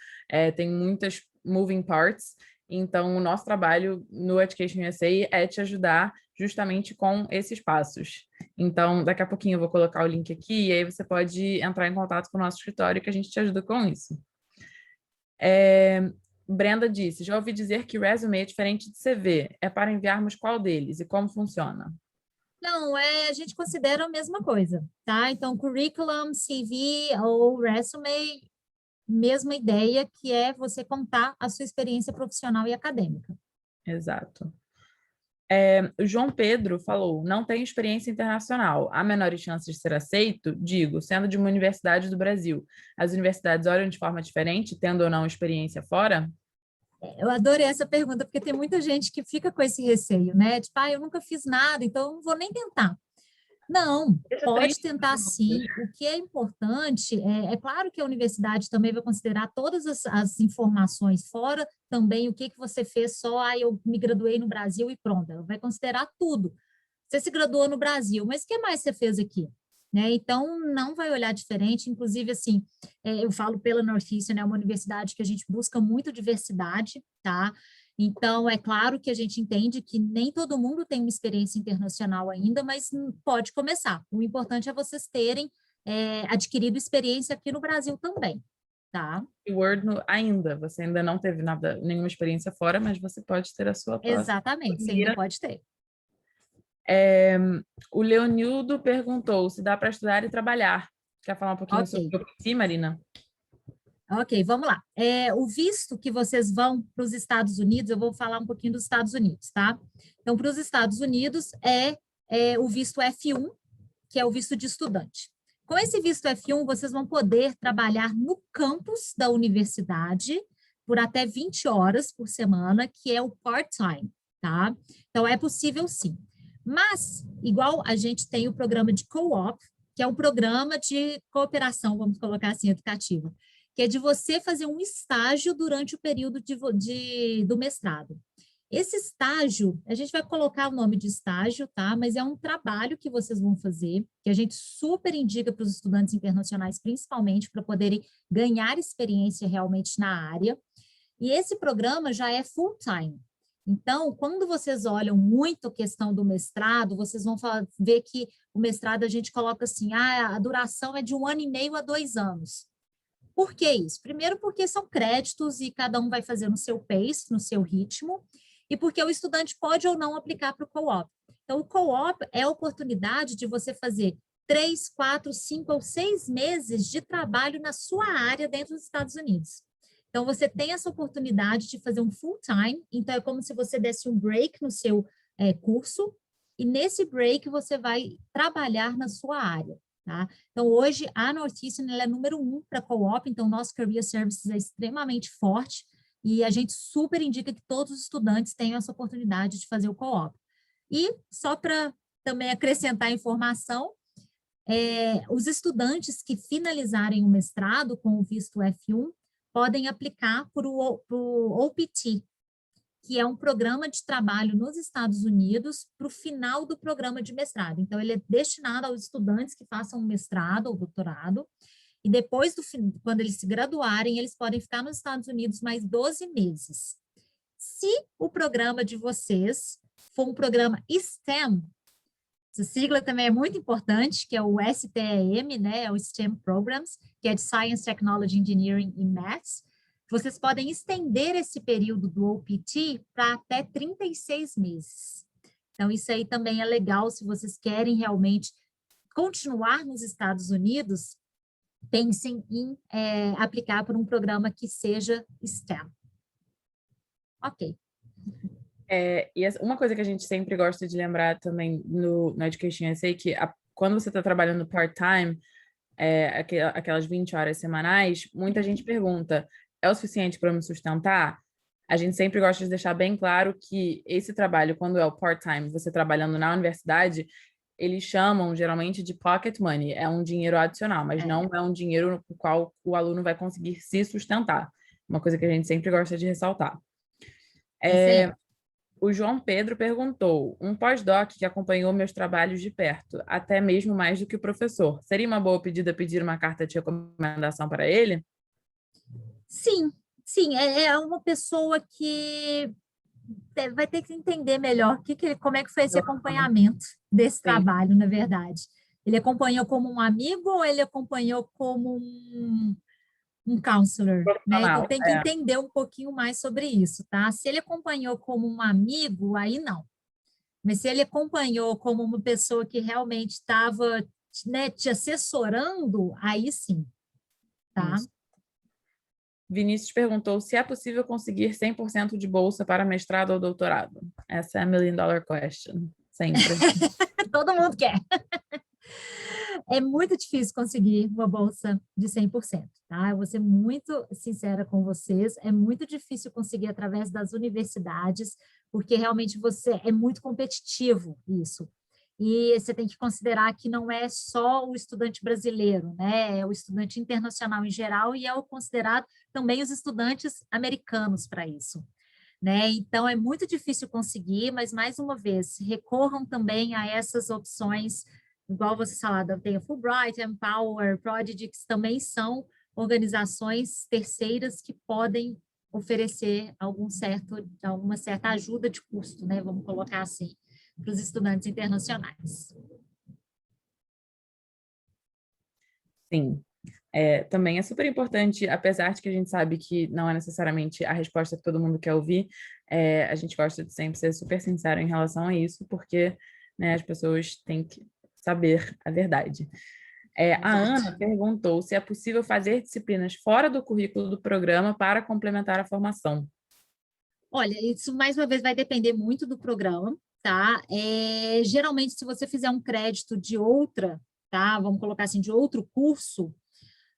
tem muitas moving parts, então o nosso trabalho no Education USA é te ajudar justamente com esses passos. Então, daqui a pouquinho eu vou colocar o link aqui, e aí você pode entrar em contato com o nosso escritório que a gente te ajuda com isso. Brenda disse, já ouvi dizer que resume é diferente de CV, é para enviarmos qual deles e como funciona? Não, a gente considera a mesma coisa, tá? Então, curriculum, CV ou resume, mesma ideia, que é você contar a sua experiência profissional e acadêmica. Exato. O João Pedro falou, não tenho experiência internacional, há menores chances de ser aceito? Digo, sendo de uma universidade do Brasil, as universidades olham de forma diferente, tendo ou não experiência fora? Eu adorei essa pergunta, porque tem muita gente que fica com esse receio, né? Tipo, eu nunca fiz nada, então eu não vou nem tentar. Não, pode tentar sim. O que é importante, é claro que a universidade também vai considerar todas as informações, fora também o que você fez só, eu me graduei no Brasil e pronto. Ela vai considerar tudo. Você se graduou no Brasil, mas o que mais você fez aqui? Né? Então, não vai olhar diferente, inclusive, assim, eu falo pela Northeastern, é uma universidade que a gente busca muito diversidade, tá? Então, é claro que a gente entende que nem todo mundo tem uma experiência internacional ainda, mas pode começar. O importante é vocês terem adquirido experiência aqui no Brasil também. tá? Word ainda, você ainda não teve nada, nenhuma experiência fora, mas você pode ter a sua próxima. Exatamente, você ainda pode ter. O Leonildo perguntou se dá para estudar e trabalhar. Quer falar um pouquinho sobre o OPT, Marina? Ok, vamos lá. O visto que vocês vão para os Estados Unidos, eu vou falar um pouquinho dos Estados Unidos, tá? Então, para os Estados Unidos é o visto F1, que é o visto de estudante. Com esse visto F1, vocês vão poder trabalhar no campus da universidade por até 20 horas por semana, que é o part-time, tá? Então, é possível sim. Mas, igual a gente tem o programa de co-op, que é um programa de cooperação, vamos colocar assim, educativa, que é de você fazer um estágio durante o período do mestrado. Esse estágio, a gente vai colocar o nome de estágio, tá? Mas é um trabalho que vocês vão fazer, que a gente super indica para os estudantes internacionais, principalmente, para poderem ganhar experiência realmente na área. E esse programa já é full-time. Então, quando vocês olham muito a questão do mestrado, vocês vão ver que o mestrado a gente coloca assim, a duração é de 1 ano e meio a 2 anos. Por que isso? Primeiro, porque são créditos e cada um vai fazer no seu pace, no seu ritmo, e porque o estudante pode ou não aplicar para o co-op. Então, o co-op é a oportunidade de você fazer 3, 4, 5 ou 6 meses de trabalho na sua área dentro dos Estados Unidos. Então, você tem essa oportunidade de fazer um full-time, então é como se você desse um break no seu curso, e nesse break você vai trabalhar na sua área. Tá? Então, hoje, a Northeastern ela é número 1 para co-op, então, nosso Career Services é extremamente forte e a gente super indica que todos os estudantes tenham essa oportunidade de fazer o co-op. E, só para também acrescentar informação, os estudantes que finalizarem o mestrado com o visto F1 podem aplicar para o OPT, que é um programa de trabalho nos Estados Unidos para o final do programa de mestrado. Então, ele é destinado aos estudantes que façam mestrado ou doutorado, e depois, quando eles se graduarem, eles podem ficar nos Estados Unidos mais 12 meses. Se o programa de vocês for um programa STEM, essa sigla também é muito importante, que é o STEM, né, é o STEM Programs, que é de Science, Technology, Engineering e Maths, vocês podem estender esse período do OPT para até 36 meses. Então, isso aí também é legal, se vocês querem realmente continuar nos Estados Unidos, pensem em aplicar por um programa que seja STEM. Ok. E uma coisa que a gente sempre gosta de lembrar também no Education USA, que quando você está trabalhando part-time, aquelas 20 horas semanais, muita gente pergunta, é o suficiente para me sustentar? A gente sempre gosta de deixar bem claro que esse trabalho, quando é o part-time, você trabalhando na universidade, eles chamam geralmente de pocket money, é um dinheiro adicional, mas não é um dinheiro no qual o aluno vai conseguir se sustentar. Uma coisa que a gente sempre gosta de ressaltar. O João Pedro perguntou, um pós-doc que acompanhou meus trabalhos de perto, até mesmo mais do que o professor, seria uma boa pedida pedir uma carta de recomendação para ele? Sim, sim, é uma pessoa que vai ter que entender melhor como é que foi esse acompanhamento desse trabalho, na verdade. Ele acompanhou como um amigo ou ele acompanhou como um counselor, né? Então tem que entender um pouquinho mais sobre isso, tá? Se ele acompanhou como um amigo, aí não. Mas se ele acompanhou como uma pessoa que realmente estava, né, te assessorando, aí sim, tá? Isso. Vinícius perguntou se é possível conseguir 100% de bolsa para mestrado ou doutorado. Essa é a million dollar question, sempre. Todo mundo quer. É muito difícil conseguir uma bolsa de 100%, tá? Eu vou ser muito sincera com vocês, é muito difícil conseguir através das universidades, porque realmente é muito competitivo isso. E você tem que considerar que não é só o estudante brasileiro, né? É o estudante internacional em geral e é considerado também os estudantes americanos para isso, né? Então, é muito difícil conseguir, mas, mais uma vez, recorram também a essas opções, igual você falaram, tem a Fulbright, Empower, Prodigy, que também são organizações terceiras que podem oferecer alguma certa ajuda de custo, né? Vamos colocar assim, para os estudantes internacionais. Sim. Também é super importante, apesar de que a gente sabe que não é necessariamente a resposta que todo mundo quer ouvir, a gente gosta de sempre ser super sincero em relação a isso, porque, né, as pessoas têm que saber a verdade. A Ana Exato. perguntou se é possível fazer disciplinas fora do currículo do programa para complementar a formação. Olha, isso mais uma vez vai depender muito do programa, tá? Geralmente, se você fizer um crédito de outra, tá? Vamos colocar assim, de outro curso,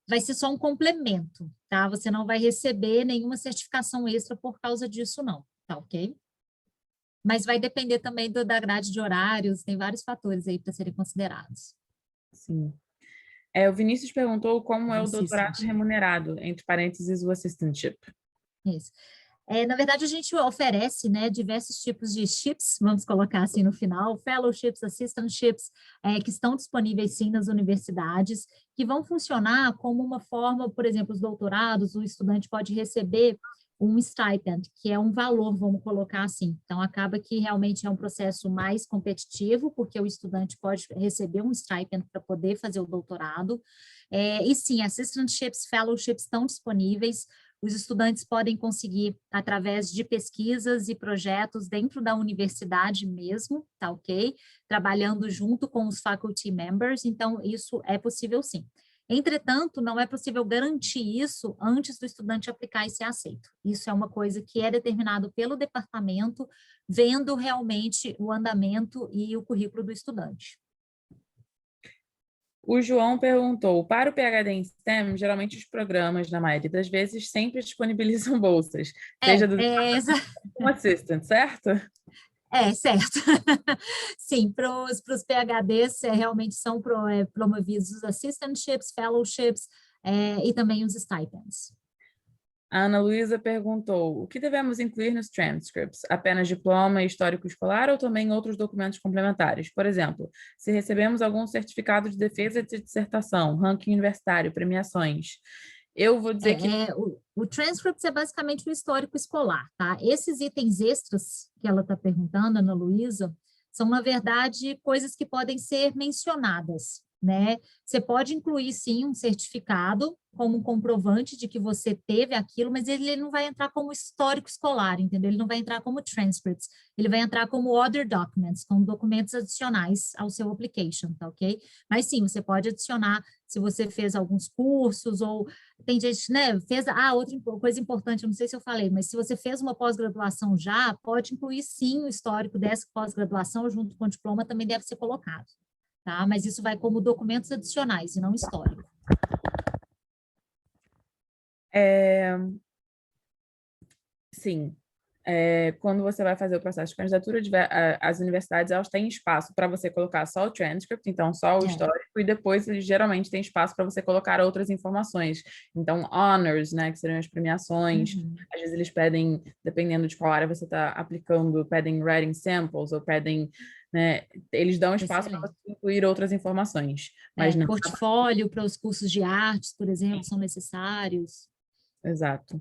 vai ser só um complemento, tá? Você não vai receber nenhuma certificação extra por causa disso, não, tá ok? Mas vai depender também da grade de horários, tem vários fatores aí para serem considerados. Sim. O Vinícius perguntou como é o doutorado Assistant. remunerado, entre parênteses, o assistantship. Isso. Na verdade, a gente oferece, né, diversos tipos de chips, vamos colocar assim no final, fellowships, assistantships, que estão disponíveis sim nas universidades, que vão funcionar como uma forma, por exemplo, os doutorados, o estudante pode receber um stipend, que é um valor, vamos colocar assim. Então, acaba que realmente é um processo mais competitivo, porque o estudante pode receber um stipend para poder fazer o doutorado. E sim, assistantships, fellowships estão disponíveis. Os estudantes podem conseguir através de pesquisas e projetos dentro da universidade mesmo, tá ok? Trabalhando junto com os faculty members, então isso é possível sim. Entretanto, não é possível garantir isso antes do estudante aplicar e ser aceito. Isso é uma coisa que é determinado pelo departamento, vendo realmente o andamento e o currículo do estudante. O João perguntou, para o PhD em STEM, geralmente os programas, na maioria das vezes, sempre disponibilizam bolsas, seja do como assistant, certo? Certo. Sim, para os PhDs realmente são promovidos os assistantships, fellowships e também os stipends. A Ana Luísa perguntou, o que devemos incluir nos transcripts? Apenas diploma e histórico escolar ou também outros documentos complementares? Por exemplo, se recebemos algum certificado de defesa de dissertação, ranking universitário, premiações. Eu vou dizer que... O transcript é basicamente o histórico escolar, tá? Esses itens extras que ela está perguntando, Ana Luísa, são, na verdade, coisas que podem ser mencionadas, né? Você pode incluir, sim, um certificado como um comprovante de que você teve aquilo, mas ele não vai entrar como histórico escolar, entendeu? Ele não vai entrar como transcripts, ele vai entrar como other documents, como documentos adicionais ao seu application, tá ok? Mas sim, você pode adicionar se você fez alguns cursos ou tem gente, né, outra coisa importante, eu não sei se eu falei, mas se você fez uma pós-graduação já, pode incluir sim o histórico dessa pós-graduação junto com o diploma, também deve ser colocado, tá? Mas isso vai como documentos adicionais e não histórico. Sim. Quando você vai fazer o processo de candidatura, as universidades elas têm espaço para você colocar só o transcript, então só o histórico, e depois eles geralmente têm espaço para você colocar outras informações. Então, honors, né, que seriam as premiações, às vezes eles pedem, dependendo de qual área você está aplicando, pedem writing samples, ou pedem, né, eles dão espaço para você incluir outras informações. Mas não. Portfólio para os cursos de artes, por exemplo, são necessários. Exato.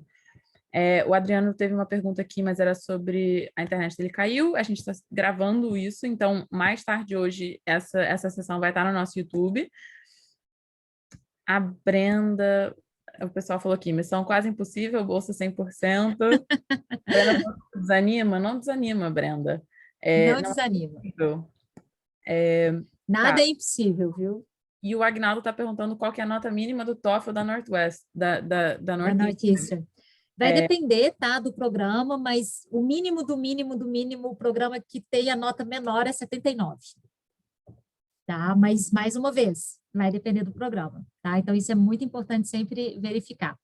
O Adriano teve uma pergunta aqui, mas era sobre a internet dele caiu. A gente está gravando isso, então mais tarde hoje essa sessão vai estar no nosso YouTube. A Brenda, o pessoal falou aqui, missão quase impossível, bolsa 100%. Brenda falou, desanima? Não desanima, Brenda. Não Não desanima. Tá. Nada é impossível, viu? E o Agnaldo está perguntando qual que é a nota mínima do TOEFL da Northwest, da Northeastern. Vai depender, tá, do programa, mas o mínimo do mínimo do mínimo, o programa que tem a nota menor é 79. Tá? Mas, mais uma vez, vai depender do programa, tá? Então, isso é muito importante sempre verificar.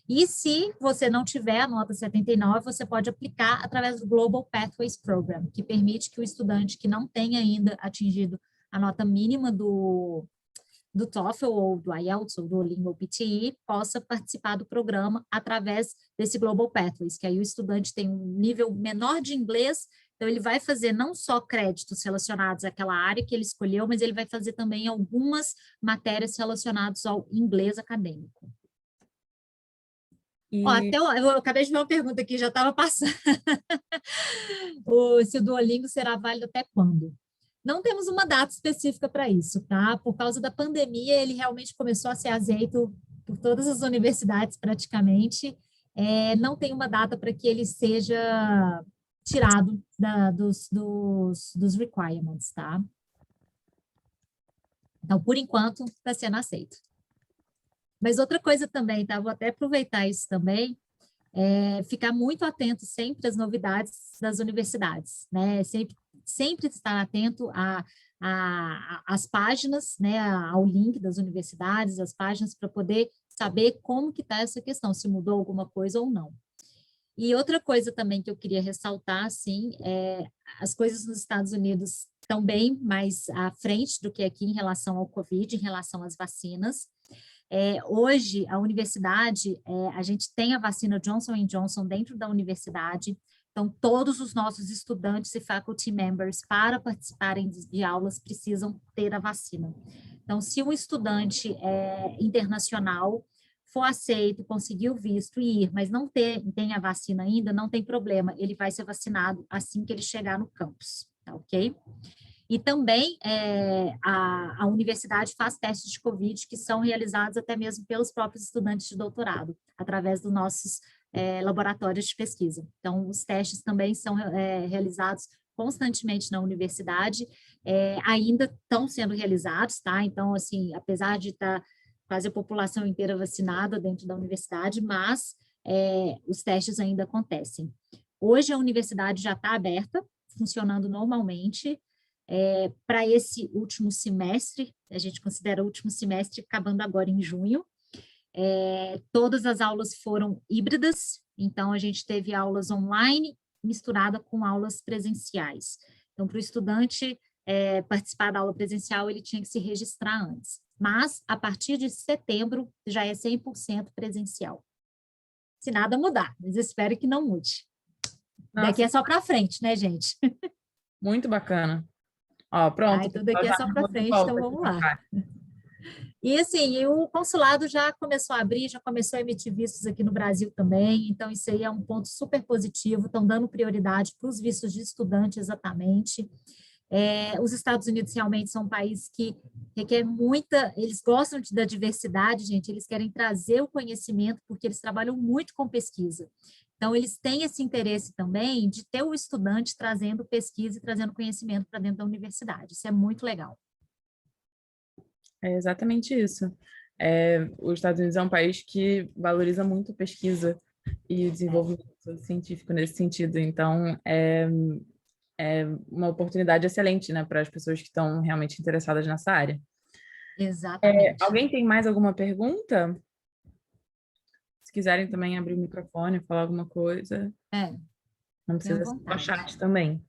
E se você não tiver a nota 79, você pode aplicar através do Global Pathways Program, que permite que o estudante que não tenha ainda atingido a nota mínima do TOEFL ou do IELTS ou do Duolingo ou PTE possa participar do programa através desse Global Pathways, que aí o estudante tem um nível menor de inglês, então ele vai fazer não só créditos relacionados àquela área que ele escolheu, mas ele vai fazer também algumas matérias relacionadas ao inglês acadêmico. Eu acabei de ver uma pergunta aqui, já estava passando. Se o Duolingo será válido até quando? Não temos uma data específica para isso, tá? Por causa da pandemia, ele realmente começou a ser aceito por todas as universidades praticamente, não tem uma data para que ele seja tirado dos requirements, tá? Então, por enquanto, está sendo aceito. Mas outra coisa também, tá? Vou até aproveitar isso também, ficar muito atento sempre às novidades das universidades, né? Sempre estar atento às páginas, né? Ao link das universidades, as páginas, para poder saber como que está essa questão, se mudou alguma coisa ou não. E outra coisa também que eu queria ressaltar, assim, as coisas nos Estados Unidos estão bem mais à frente do que aqui em relação ao Covid, em relação às vacinas. Hoje, a universidade, a gente tem a vacina Johnson & Johnson dentro da universidade, então todos os nossos estudantes e faculty members, para participarem de aulas, precisam ter a vacina. Então, se um estudante internacional for aceito, conseguir o visto e ir, mas não tem a vacina ainda, não tem problema, ele vai ser vacinado assim que ele chegar no campus, tá ok? E também a universidade faz testes de Covid que são realizados até mesmo pelos próprios estudantes de doutorado, através dos nossos laboratórios de pesquisa. Então, os testes também são realizados constantemente na universidade, ainda estão sendo realizados, tá? Então, assim, apesar de estar quase a população inteira vacinada dentro da universidade, mas os testes ainda acontecem. Hoje a universidade já está aberta, funcionando normalmente, para esse último semestre, a gente considera o último semestre acabando agora em junho. Todas as aulas foram híbridas, então a gente teve aulas online misturada com aulas presenciais. Então, para o estudante participar da aula presencial, ele tinha que se registrar antes. Mas, a partir de setembro, já é 100% presencial. Se nada mudar, mas eu espero que não mude. Nossa, daqui é só para frente, né, gente? muito bacana. Ó, pronto. Então daqui é só para frente, então vamos lá. E assim, o consulado já começou a abrir, já começou a emitir vistos aqui no Brasil também, então isso aí é um ponto super positivo, estão dando prioridade para os vistos de estudante exatamente. Os Estados Unidos realmente são um país que requer eles gostam da diversidade, gente, eles querem trazer o conhecimento, porque eles trabalham muito com pesquisa. Então, eles têm esse interesse também de ter o estudante trazendo pesquisa e trazendo conhecimento para dentro da universidade. Isso é muito legal. É exatamente isso. Os Estados Unidos é um país que valoriza muito a pesquisa e o desenvolvimento científico nesse sentido. Então, é uma oportunidade excelente, né, para as pessoas que estão realmente interessadas nessa área. Exatamente. Alguém tem mais alguma pergunta? Se quiserem também abrir o microfone, falar alguma coisa. Não precisa ser só chat também.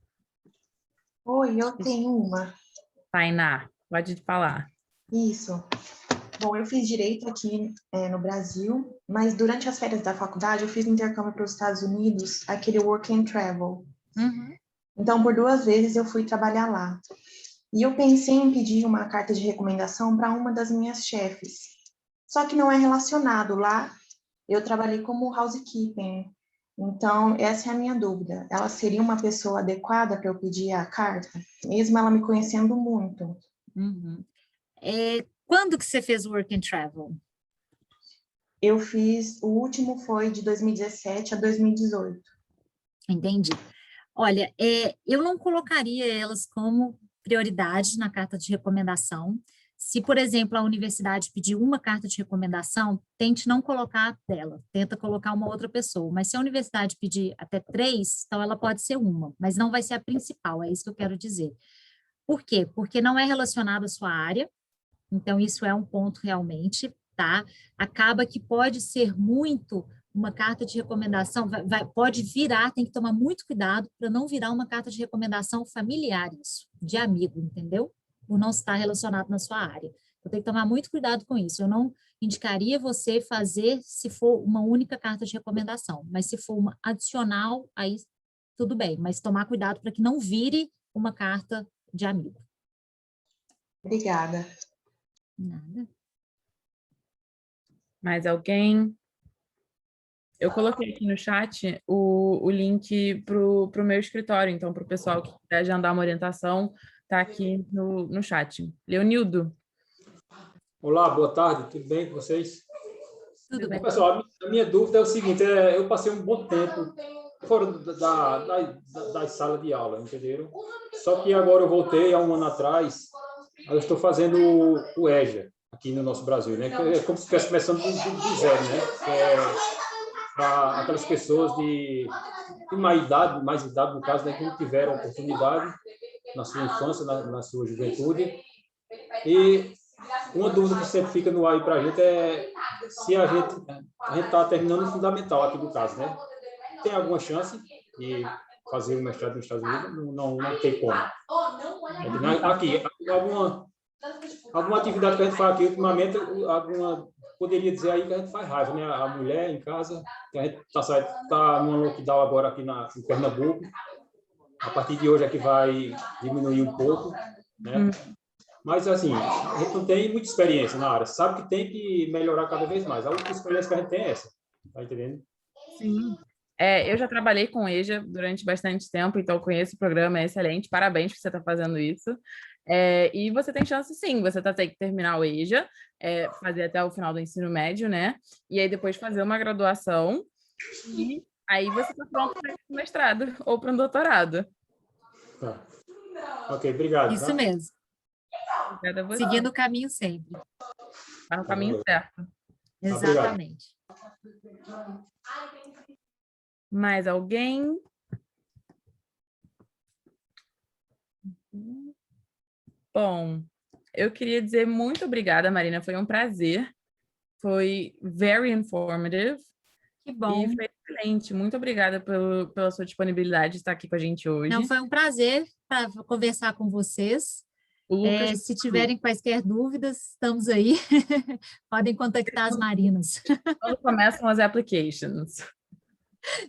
Oi, eu tenho uma. Tainá, pode falar. Isso. Bom, eu fiz direito aqui no Brasil, mas durante as férias da faculdade eu fiz um intercâmbio para os Estados Unidos, aquele work and travel. Uhum. Então, por 2 vezes eu fui trabalhar lá. E eu pensei em pedir uma carta de recomendação para uma das minhas chefes. Só que não é relacionado. Lá eu trabalhei como housekeeping. Então, essa é a minha dúvida. Ela seria uma pessoa adequada para eu pedir a carta? Mesmo ela me conhecendo muito. Uhum. Quando que você fez o Work and Travel? Eu fiz, o último foi de 2017 a 2018. Entendi. Olha, eu não colocaria elas como prioridade na carta de recomendação. Se, por exemplo, a universidade pedir uma carta de recomendação, tente não colocar dela, tenta colocar uma outra pessoa. Mas se a universidade pedir até 3, então ela pode ser uma, mas não vai ser a principal, é isso que eu quero dizer. Por quê? Porque não é relacionado à sua área, então isso é um ponto realmente, tá? Acaba que pode ser muito uma carta de recomendação, pode virar, tem que tomar muito cuidado para não virar uma carta de recomendação familiar, isso, de amigo, entendeu? Por não estar relacionado na sua área. Então, tem que tomar muito cuidado com isso. Eu não indicaria você fazer se for uma única carta de recomendação, mas se for uma adicional, aí tudo bem, mas tomar cuidado para que não vire uma carta de amigo. Obrigada. Nada. Mais alguém? Eu coloquei aqui no chat o link para o meu escritório, então, para o pessoal que quiser agendar uma orientação, está aqui no chat. Leonildo. Olá, boa tarde, tudo bem com vocês? Tudo bem. Pessoal, a minha dúvida é o seguinte, eu passei um bom tempo fora das salas de aula, entenderam? Só que agora eu voltei há um ano atrás, eu estou fazendo o EJA aqui no nosso Brasil, né? Que é como se estivesse começando do zero, né? Que é para aquelas pessoas de mais idade, no caso, né? Que não tiveram oportunidade na sua infância, na sua juventude. E uma dúvida que sempre fica no ar aí para a gente é se a gente está terminando o fundamental aqui do caso, né? Tem alguma chance de fazer o mestrado nos Estados Unidos? Não tem como. Aqui, alguma atividade que a gente faz aqui ultimamente, poderia dizer aí que a gente faz raiva, né? A mulher em casa, que a gente está numa lockdown agora aqui em Pernambuco. A partir de hoje é que vai diminuir um pouco, né? Mas, assim, a gente não tem muita experiência na área. Sabe que tem que melhorar cada vez mais. A única experiência que a gente tem é essa. Tá entendendo? Sim. Eu já trabalhei com o EJA durante bastante tempo, então eu conheço o programa, é excelente. Parabéns por você estar fazendo isso. E você tem chance, sim. Você tem que terminar o EJA, fazer até o final do ensino médio, né? E aí depois fazer uma graduação. E aí você está pronto para o mestrado ou para um doutorado. Tá. Ok, obrigado. Isso tá? mesmo. Obrigada a você. Seguindo o caminho sempre. Está no caminho certo. Exatamente. Mais alguém? Bom, eu queria dizer muito obrigada, Marina. Foi um prazer. Foi very informative. Que bom. E foi excelente. Muito obrigada pela sua disponibilidade de estar aqui com a gente hoje. Não, foi um prazer conversar com vocês. O Lucas... Se tiverem quaisquer dúvidas, estamos aí. Podem contactar as Marinas. Quando começam as applications.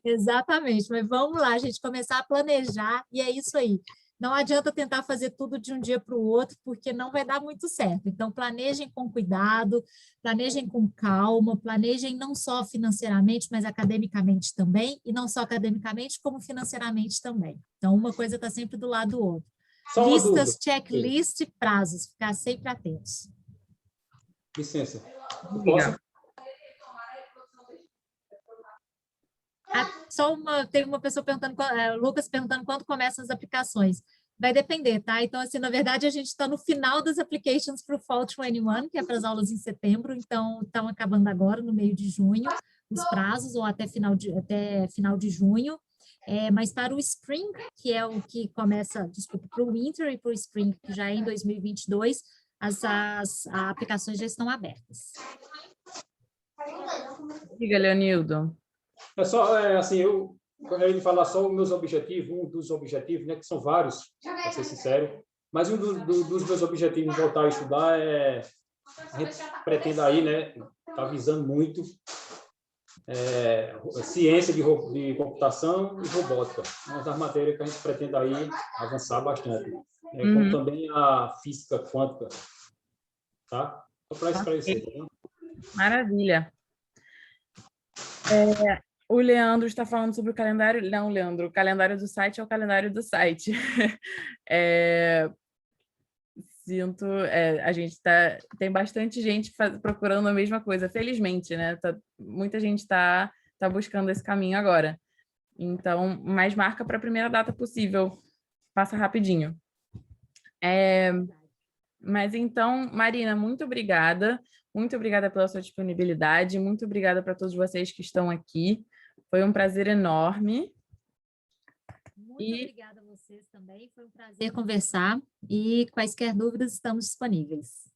Exatamente, mas vamos lá, a gente começar a planejar, e é isso aí. Não adianta tentar fazer tudo de um dia para o outro, porque não vai dar muito certo. Então, planejem com cuidado, planejem com calma, planejem não só financeiramente, mas academicamente também, e não só academicamente, como financeiramente também. Então, uma coisa está sempre do lado do outro. Só uma Listas, dúvida. checklist, prazos, ficar sempre atentos. Licença. Obrigada. Tem uma pessoa perguntando, Lucas perguntando quando começam as aplicações. Vai depender, tá? Então, assim, na verdade, a gente está no final das applications para o Fall 21, que é para as aulas em setembro, então estão acabando agora, no meio de junho, os prazos, ou até final de junho. Mas para o Spring, que é o que começa, desculpa, para o Winter e para o Spring, que já é em 2022, as aplicações já estão abertas. Diga, Leonildo. É só, assim, quando ele falar só os meus objetivos, um dos objetivos, né, que são vários, para ser sincero, mas um dos meus objetivos de voltar a estudar a gente pretende aí, né, tá visando muito ciência de computação e robótica, uma das matérias que a gente pretende aí avançar bastante, como também a física quântica, tá? Só para esclarecer, tá? Maravilha. O Leandro está falando sobre o calendário. Não, Leandro, o calendário do site é o calendário do site. A gente tem bastante gente procurando a mesma coisa, felizmente, né? Muita gente está buscando esse caminho agora. Então, mas marca para a primeira data possível. Passa rapidinho. Mas então, Marina, muito obrigada. Muito obrigada pela sua disponibilidade. Muito obrigada para todos vocês que estão aqui. Foi um prazer enorme. Muito obrigada a vocês também. Foi um prazer conversar. E quaisquer dúvidas, estamos disponíveis.